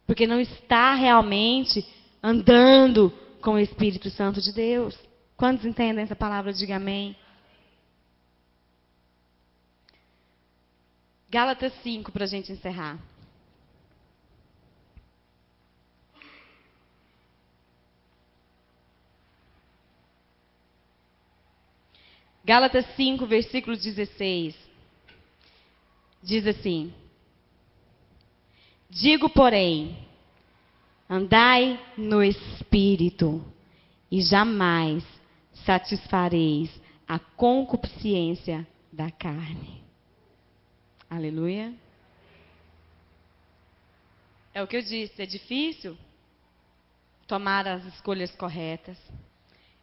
Porque não está realmente andando com o Espírito Santo de Deus. Quantos entendem essa palavra? Diga amém. Gálatas 5, para a gente encerrar. Gálatas 5, versículo 16. Diz assim: Digo, porém, andai no Espírito, e jamais satisfareis a concupiscência da carne. Aleluia. É o que eu disse, é difícil tomar as escolhas corretas.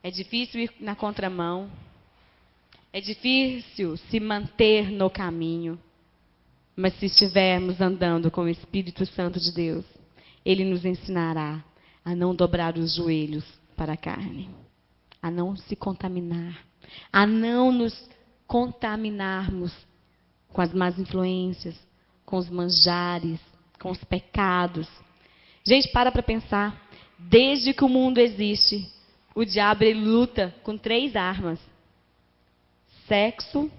É difícil ir na contramão. É difícil se manter no caminho. Mas se estivermos andando com o Espírito Santo de Deus, Ele nos ensinará a não dobrar os joelhos para a carne, a não se contaminar, a não nos contaminarmos com as más influências, com os manjares, com os pecados. Gente, para pensar. Desde que o mundo existe, o diabo ele luta com 3 armas: sexo,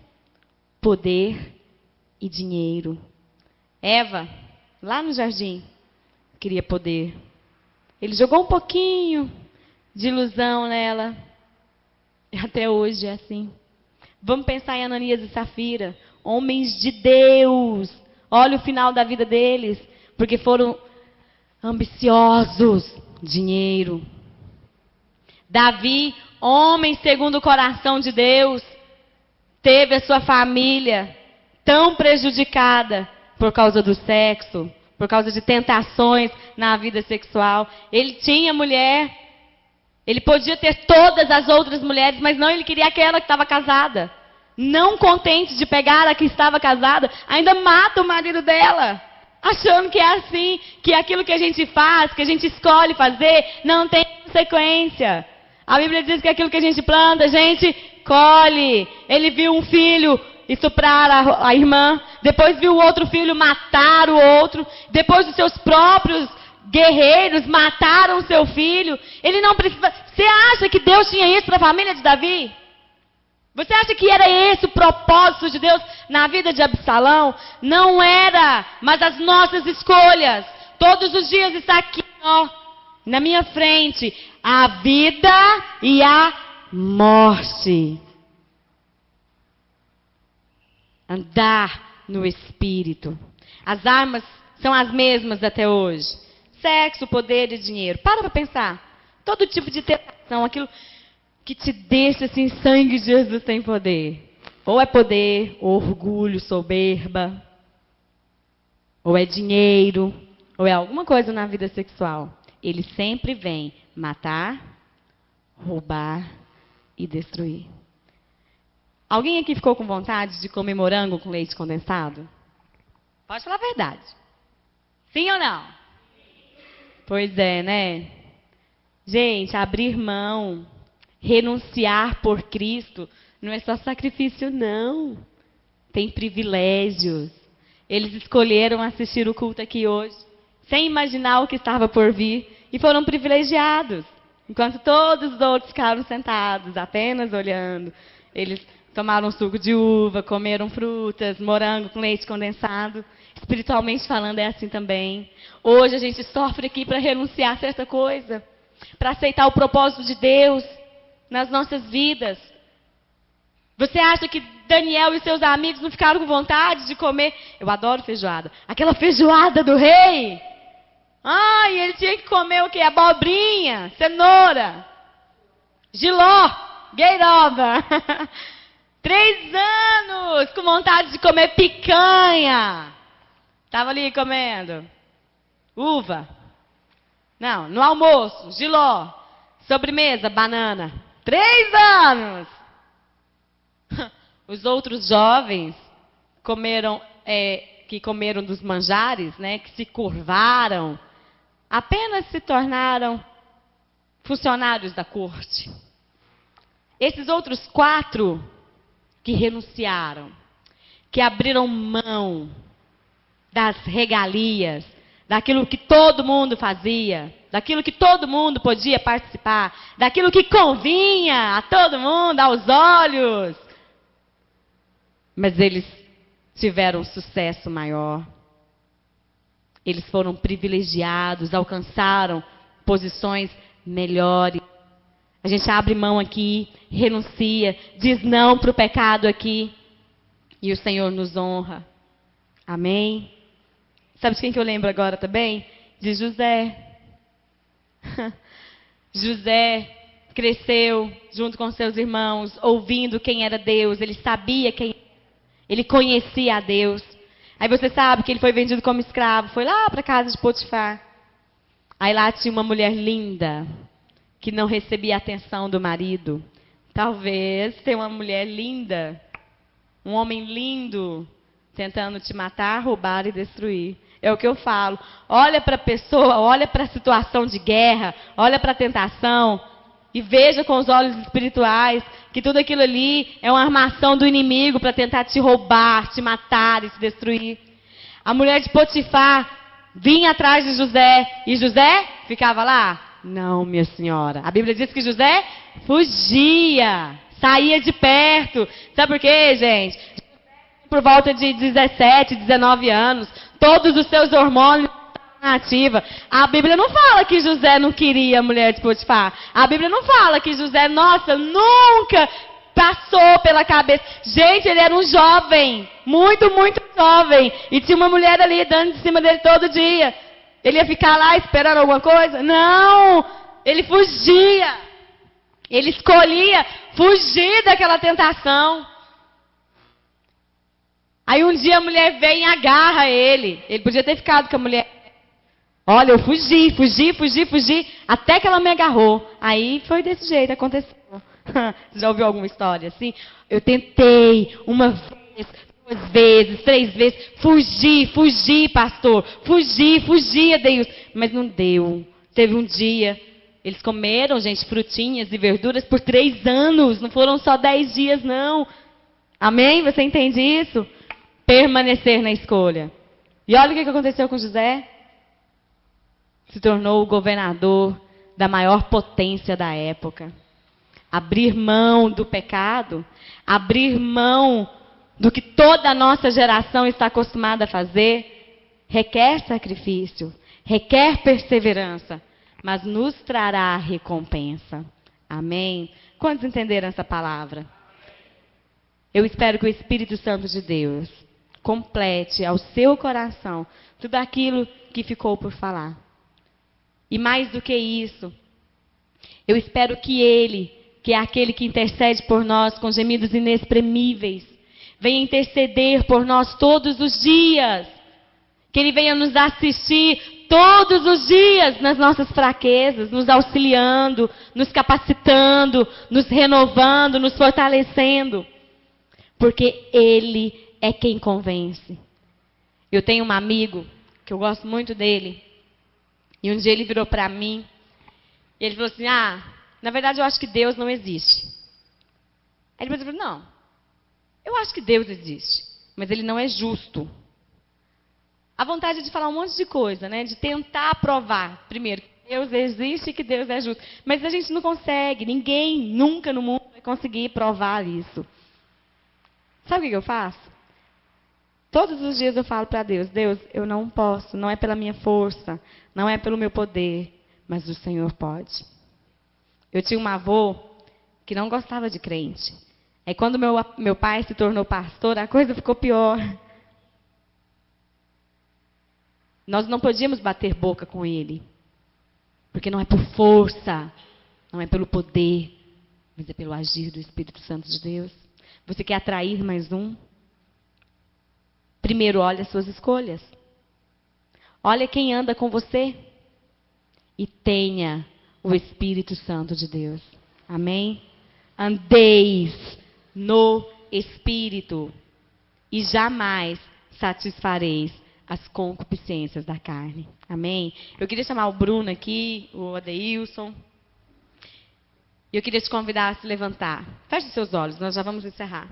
poder e dinheiro. Eva, lá no jardim, queria poder. Ele jogou um pouquinho de ilusão nela. E até hoje é assim. Vamos pensar em Ananias e Safira, homens de Deus. Olha o final da vida deles, porque foram ambiciosos. Dinheiro. Davi, homem segundo o coração de Deus, teve a sua família tão prejudicada por causa do sexo, por causa de tentações na vida sexual. Ele tinha mulher, ele podia ter todas as outras mulheres, mas não, ele queria aquela que estava casada. Não contente de pegar a que estava casada, ainda mata o marido dela. Achando que é assim, que aquilo que a gente faz, que a gente escolhe fazer, não tem consequência. A Bíblia diz que aquilo que a gente planta, a gente colhe. Ele viu um filho estuprar a irmã, depois viu o outro filho matar o outro, depois os seus próprios guerreiros mataram seu filho. Ele não precisa. Você acha que Deus tinha isso para a família de Davi? Você acha que era esse o propósito de Deus na vida de Absalão? Não era, mas as nossas escolhas. Todos os dias está aqui, ó, na minha frente, a vida e a morte. Andar no Espírito. As armas são as mesmas até hoje. Sexo, poder e dinheiro. Para pensar. Todo tipo de tentação, aquilo que te deixa assim, sangue de Jesus tem poder. Ou é poder, ou orgulho, soberba, ou é dinheiro, ou é alguma coisa na vida sexual. Ele sempre vem matar, roubar e destruir. Alguém aqui ficou com vontade de comer morango com leite condensado? Pode falar a verdade. Sim ou não? Pois é, né? Gente, abrir mão, renunciar por Cristo, não é só sacrifício, não. Tem privilégios. Eles escolheram assistir o culto aqui hoje, sem imaginar o que estava por vir, e foram privilegiados. Enquanto todos os outros ficaram sentados, apenas olhando. Eles tomaram suco de uva, comeram frutas, morango com leite condensado. Espiritualmente falando, é assim também. Hoje a gente sofre aqui para renunciar a certa coisa, para aceitar o propósito de Deus nas nossas vidas. Você acha que Daniel e seus amigos não ficaram com vontade de comer? Eu adoro feijoada. Aquela feijoada do rei. Ai, ele tinha que comer o quê? Abobrinha, cenoura, jiló, gueiroba. 3 anos com vontade de comer picanha. Estava ali comendo. Uva. Não, no almoço, jiló. Sobremesa, banana. 3 anos. Os outros jovens que comeram dos manjares, né, que se curvaram, apenas se tornaram funcionários da corte. Esses outros 4 que renunciaram, que abriram mão das regalias, daquilo que todo mundo fazia, daquilo que todo mundo podia participar, daquilo que convinha a todo mundo, aos olhos. Mas eles tiveram um sucesso maior. Eles foram privilegiados, alcançaram posições melhores. A gente abre mão aqui, renuncia, diz não para o pecado aqui. E o Senhor nos honra. Amém? Sabe de quem que eu lembro agora também? De José. José cresceu junto com seus irmãos, ouvindo quem era Deus. Ele sabia quem era. Ele conhecia a Deus. Aí você sabe que ele foi vendido como escravo. Foi lá para a casa de Potifar. Aí lá tinha uma mulher linda, que não recebia a atenção do marido. Talvez tenha uma mulher linda, um homem lindo, tentando te matar, roubar e destruir. É o que eu falo. Olha para a pessoa, olha para a situação de guerra, olha para a tentação e veja com os olhos espirituais que tudo aquilo ali é uma armação do inimigo para tentar te roubar, te matar e te destruir. A mulher de Potifar vinha atrás de José e José ficava lá? Não, minha senhora. A Bíblia diz que José fugia, saía de perto. Sabe por quê, gente? Por volta de 17, 19 anos, todos os seus hormônios estavam ativos. A Bíblia não fala que José não queria a mulher de Potifar. A Bíblia não fala que José, nossa, nunca passou pela cabeça. Gente, ele era um jovem, muito, muito jovem. E tinha uma mulher ali dando de cima dele todo dia. Ele ia ficar lá esperando alguma coisa? Não! Ele fugia. Ele escolhia fugir daquela tentação. Aí um dia a mulher vem e agarra ele. Ele podia ter ficado com a mulher. Olha, eu fugi, até que ela me agarrou. Aí foi desse jeito, aconteceu. Você já ouviu alguma história assim? Eu tentei uma vez, 2 vezes, 3 vezes. Fugi, pastor. Fugi, Deus. Mas não deu. Teve um dia, eles comeram, gente, frutinhas e verduras por 3 anos. Não foram só 10 dias, não. Amém? Você entende isso? Permanecer na escolha. E olha o que aconteceu com José. Se tornou o governador da maior potência da época. Abrir mão do pecado, abrir mão do que toda a nossa geração está acostumada a fazer, requer sacrifício, requer perseverança, mas nos trará recompensa. Amém? Quantos entenderam essa palavra? Eu espero que o Espírito Santo de Deus complete ao seu coração tudo aquilo que ficou por falar. E mais do que isso, eu espero que Ele, que é aquele que intercede por nós com gemidos inexprimíveis, venha interceder por nós todos os dias. Que Ele venha nos assistir todos os dias nas nossas fraquezas, nos auxiliando, nos capacitando, nos renovando, nos fortalecendo. Porque Ele é quem convence. Eu tenho um amigo, que eu gosto muito dele, e um dia ele virou para mim, e ele falou assim, na verdade eu acho que Deus não existe. Aí ele falou, não, eu acho que Deus existe, mas Ele não é justo. A vontade de falar um monte de coisa, né? De tentar provar, primeiro, que Deus existe e que Deus é justo. Mas a gente não consegue, ninguém, nunca no mundo vai conseguir provar isso. Sabe o que eu faço? Todos os dias eu falo para Deus, Deus, eu não posso, não é pela minha força, não é pelo meu poder, mas o Senhor pode. Eu tinha um avô que não gostava de crente. Aí quando meu pai se tornou pastor, a coisa ficou pior. Nós não podíamos bater boca com ele. Porque não é por força, não é pelo poder, mas é pelo agir do Espírito Santo de Deus. Você quer atrair mais um? Primeiro, olha as suas escolhas. Olha quem anda com você. E tenha o Espírito Santo de Deus. Amém? Andeis no Espírito e jamais satisfareis as concupiscências da carne. Amém? Eu queria chamar o Bruno aqui, o Adeilson. E eu queria te convidar a se levantar. Feche seus olhos, nós já vamos encerrar.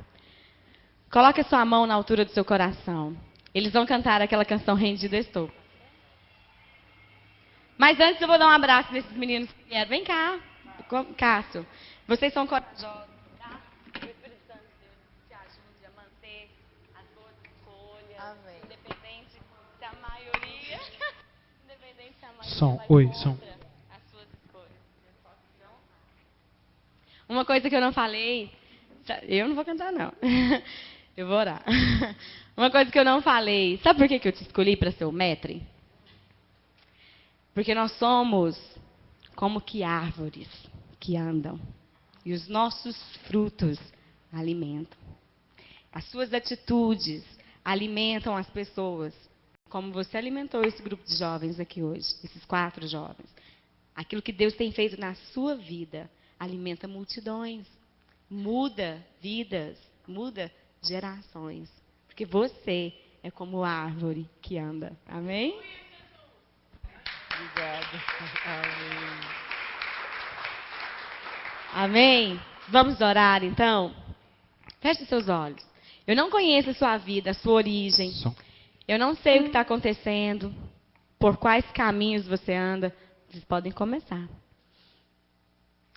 Coloque a sua mão na altura do seu coração. Eles vão cantar aquela canção Rendido Estou. Mas antes eu vou dar um abraço nesses meninos que vieram. Vem cá, Cássio. Vocês são corajosos. Tá? O Espírito Santo de Deus te ajude a manter as boas escolhas. Amém. Independente se a maioria... independente se a maioria Som, vai oi, contra som. as suas escolhas. Uma coisa que eu não falei... Eu não vou cantar, não. Eu vou orar. Uma coisa que eu não falei. Sabe por que eu te escolhi para ser o maître? Porque nós somos como que árvores que andam. E os nossos frutos alimentam. As suas atitudes alimentam as pessoas. Como você alimentou esse grupo de jovens aqui hoje. Esses 4 jovens. Aquilo que Deus tem feito na sua vida alimenta multidões. Muda vidas. Muda gerações. Porque você é como árvore que anda. Amém? Obrigado. Amém. Amém? Vamos orar então? Feche seus olhos. Eu não conheço a sua vida, a sua origem. Eu não sei o que está acontecendo. Por quais caminhos você anda. Vocês podem começar.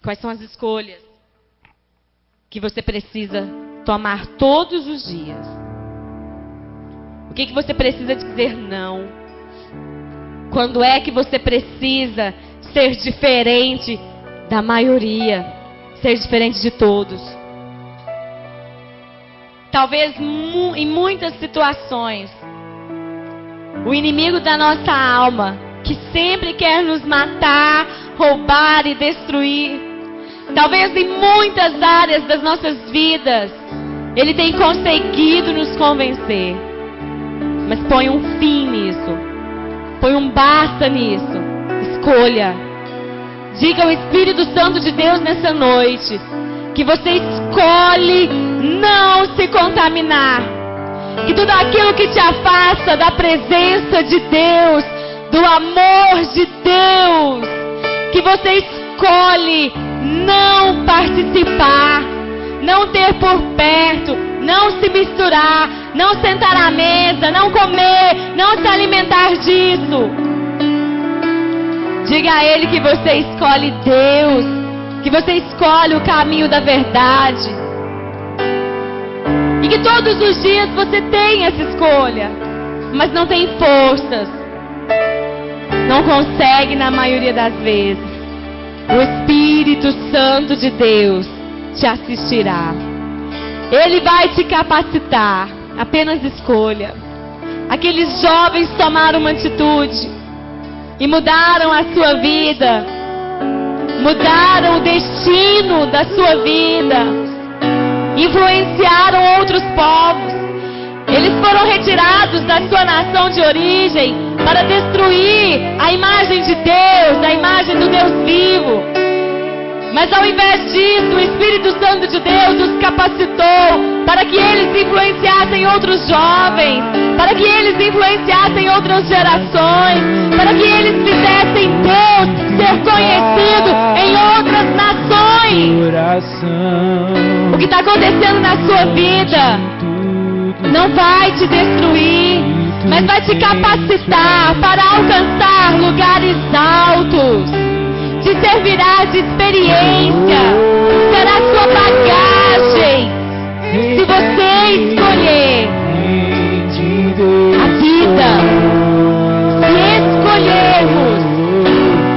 Quais são as escolhas que você precisa tomar todos os dias? O que você precisa dizer não? Quando é que você precisa ser diferente da maioria? Ser diferente de todos? Talvez em muitas situações, o inimigo da nossa alma, que sempre quer nos matar, roubar e destruir, talvez em muitas áreas das nossas vidas, ele tem conseguido nos convencer. Mas põe um fim nisso. Põe um basta nisso. Escolha. Diga ao Espírito Santo de Deus nessa noite que você escolhe não se contaminar. Que tudo aquilo que te afasta da presença de Deus, do amor de Deus, que você escolhe não participar, não ter por perto, não se misturar, não sentar à mesa, não comer, não se alimentar disso. Diga a Ele que você escolhe Deus, que você escolhe o caminho da verdade. E que todos os dias você tem essa escolha, mas não tem forças. Não consegue na maioria das vezes. O Espírito Santo de Deus te assistirá. Ele vai te capacitar. Apenas escolha. Aqueles jovens tomaram uma atitude e mudaram a sua vida. Mudaram o destino da sua vida. Influenciaram outros povos. Eles foram retirados da sua nação de origem para destruir a imagem de Deus, a imagem do Deus vivo. Mas ao invés disso, o Espírito Santo de Deus os capacitou para que eles influenciassem outros jovens, para que eles influenciassem outras gerações, para que eles fizessem Deus ser conhecido em outras nações. O que está acontecendo na sua vida não vai te destruir, mas vai te capacitar para alcançar lugares altos. Te servirá de experiência, será sua bagagem. Se você escolher a vida, se escolhermos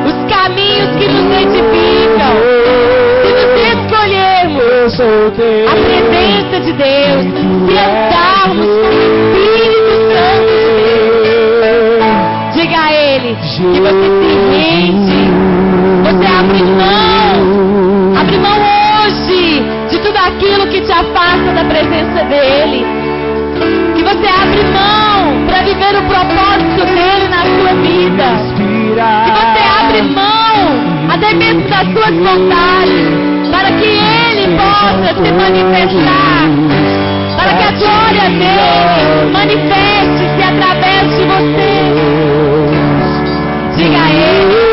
os caminhos que nos edificam, se nos escolhermos a presença de Deus, se andarmos com o Espírito Santo de Deus, diga a Ele que você se rende. Você abre mão hoje de tudo aquilo que te afasta da presença dEle. Que você abre mão para viver o propósito dEle na sua vida. Que você abre mão até mesmo das suas vontades, para que Ele possa se manifestar, para que a glória dEle manifeste-se através de você. Diga a Ele.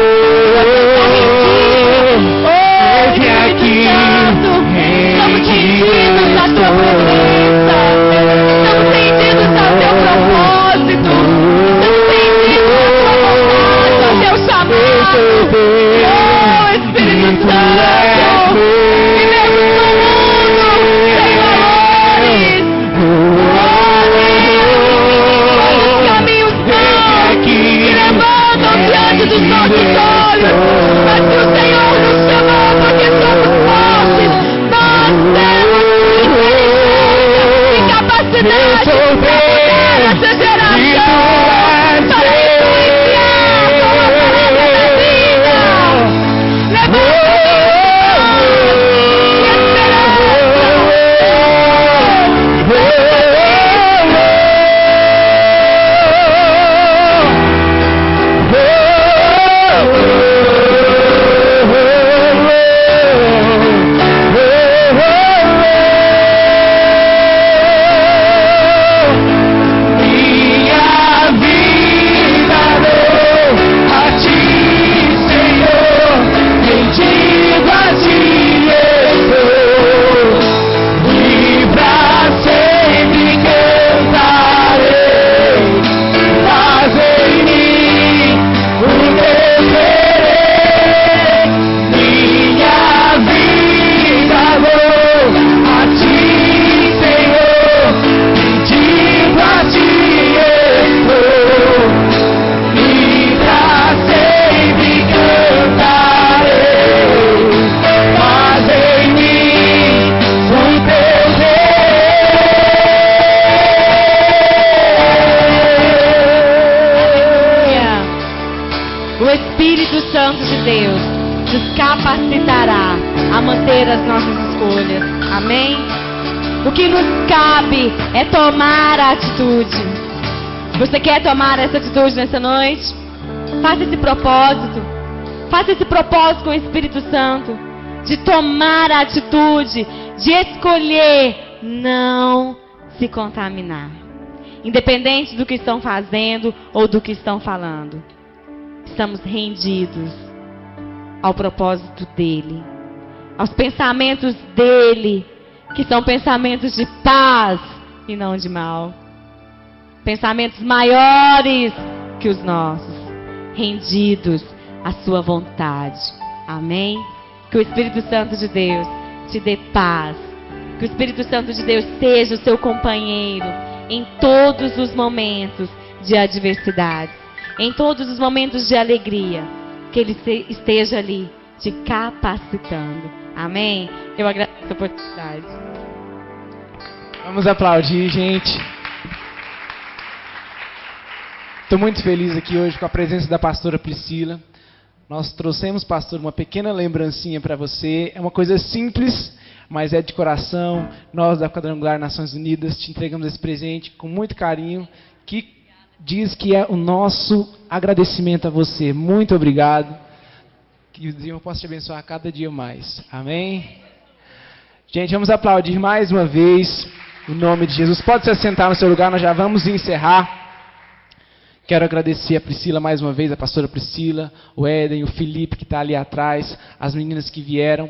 Estamos rendidos à tua presença. Estamos rendidos ao teu propósito. Estamos rendidos à tua vontade, ao teu chamado. Oh, Espírito Santo, vivemos no mundo sem valores. capacidade para mudar essa geração, para influenciar toda a da vida. Levanta capacitará a manter as nossas escolhas. Amém? O que nos cabe é tomar a atitude. Você quer tomar essa atitude nessa noite? Faça esse propósito. Faça esse propósito com o Espírito Santo. De tomar a atitude. De escolher não se contaminar. Independente do que estão fazendo ou do que estão falando. Estamos rendidos ao propósito dele, aos pensamentos dele, que são pensamentos de paz e não de mal, pensamentos maiores que os nossos, rendidos à sua vontade. Amém? Que o Espírito Santo de Deus te dê paz, que o Espírito Santo de Deus seja o seu companheiro em todos os momentos de adversidade, em todos os momentos de alegria. Que Ele esteja ali te capacitando. Amém? Eu agradeço a oportunidade. Vamos aplaudir, gente. Estou muito feliz aqui hoje com a presença da pastora Priscila. Nós trouxemos, pastor, uma pequena lembrancinha para você. É uma coisa simples, mas é de coração. Nós da Quadrangular Nações Unidas te entregamos esse presente com muito carinho, que diz que é o nosso agradecimento a você. Muito obrigado. Que o Senhor possa te abençoar cada dia mais. Amém? Gente, vamos aplaudir mais uma vez o nome de Jesus. Pode se assentar no seu lugar, nós já vamos encerrar. Quero agradecer a Priscila mais uma vez, a pastora Priscila, o Éden, o Felipe que está ali atrás, as meninas que vieram.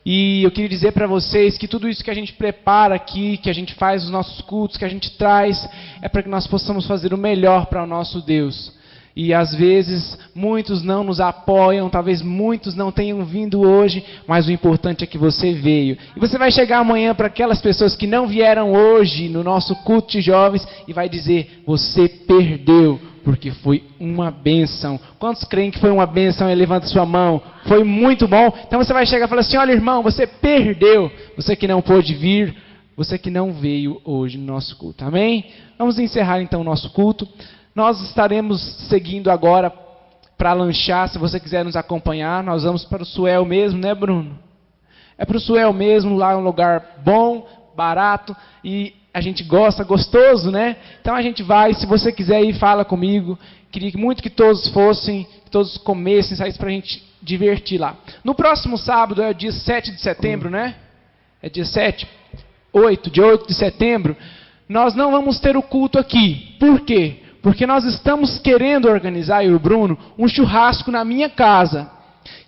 E eu queria dizer para vocês que tudo isso que a gente prepara aqui, que a gente faz os nossos cultos, que a gente traz, é para que nós possamos fazer o melhor para o nosso Deus. E às vezes muitos não nos apoiam, talvez muitos não tenham vindo hoje, mas o importante é que você veio. E você vai chegar amanhã para aquelas pessoas que não vieram hoje no nosso culto de jovens e vai dizer: você perdeu, porque foi uma bênção. Quantos creem que foi uma bênção? Levanta sua mão. Foi muito bom. Então você vai chegar e falar assim: olha, irmão, você perdeu. Você que não pôde vir, você que não veio hoje no nosso culto. Amém? Vamos encerrar então o nosso culto. Nós estaremos seguindo agora para lanchar. Se você quiser nos acompanhar, nós vamos para o Suel mesmo, né, Bruno? É para o Suel mesmo, lá é um lugar bom, barato e a gente gosta, gostoso, né? Então a gente vai. Se você quiser ir, fala comigo. Queria muito que todos fossem, que todos comessem, saíssem para a gente divertir lá. No próximo sábado, é o dia 7 de setembro, né? É dia 7? 8, dia 8 de setembro. Nós não vamos ter o culto aqui. Por quê? Porque nós estamos querendo organizar, eu e o Bruno, um churrasco na minha casa.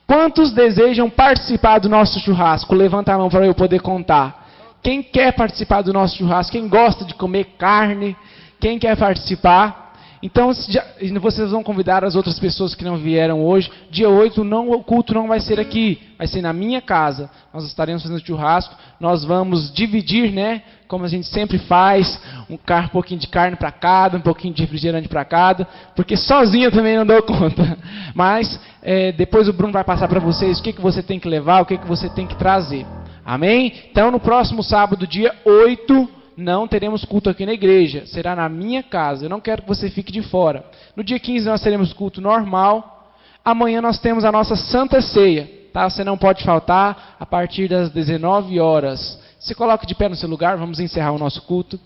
Quantos desejam participar do nosso churrasco? Levanta a mão para eu poder contar. Quem quer participar do nosso churrasco? Quem gosta de comer carne? Quem quer participar? Então, vocês vão convidar as outras pessoas que não vieram hoje. Dia 8, o culto não vai ser aqui, vai ser na minha casa. Nós estaremos fazendo churrasco. Nós vamos dividir, né? Como a gente sempre faz, um pouquinho de carne para cada, um pouquinho de refrigerante para cada, porque sozinho eu também não dou conta. Mas depois o Bruno vai passar para vocês o que você tem que levar, o que você tem que trazer. Amém? Então, no próximo sábado, dia 8, não teremos culto aqui na igreja, será na minha casa, eu não quero que você fique de fora. No dia 15 nós teremos culto normal, amanhã nós temos a nossa Santa Ceia, tá? Você não pode faltar a partir das 19 horas. Se coloque de pé no seu lugar, vamos encerrar o nosso culto.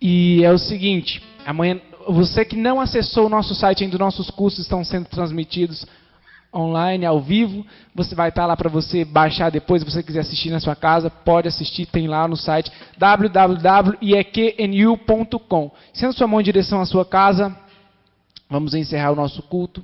E é o seguinte, amanhã, você que não acessou o nosso site ainda, nossos cursos estão sendo transmitidos online, ao vivo, você vai estar lá para você baixar depois, se você quiser assistir na sua casa, pode assistir, tem lá no site www.ieknu.com. Sendo sua mão em direção à sua casa, vamos encerrar o nosso culto.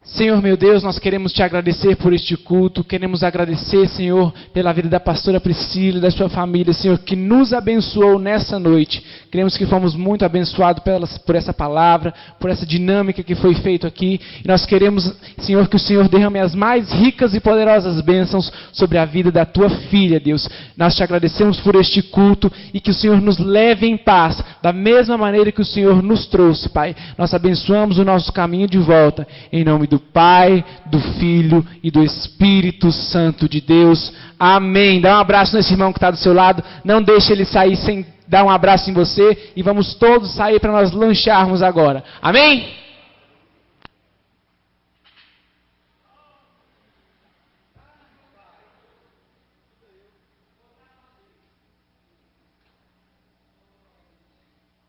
Senhor meu Deus, nós queremos te agradecer por este culto, queremos agradecer, Senhor, pela vida da pastora Priscila e da sua família, Senhor, que nos abençoou nessa noite. Queremos que fomos muito abençoados por essa palavra, por essa dinâmica que foi feita aqui. E nós queremos, Senhor, que o Senhor derrame as mais ricas e poderosas bênçãos sobre a vida da tua filha, Deus. Nós te agradecemos por este culto e que o Senhor nos leve em paz, da mesma maneira que o Senhor nos trouxe, Pai. Nós abençoamos o nosso caminho de volta, em nome do Pai, do Filho e do Espírito Santo de Deus. Amém. Dá um abraço nesse irmão que está do seu lado. Não deixe ele sair sem dar um abraço em você. E vamos todos sair para nós lancharmos agora. Amém?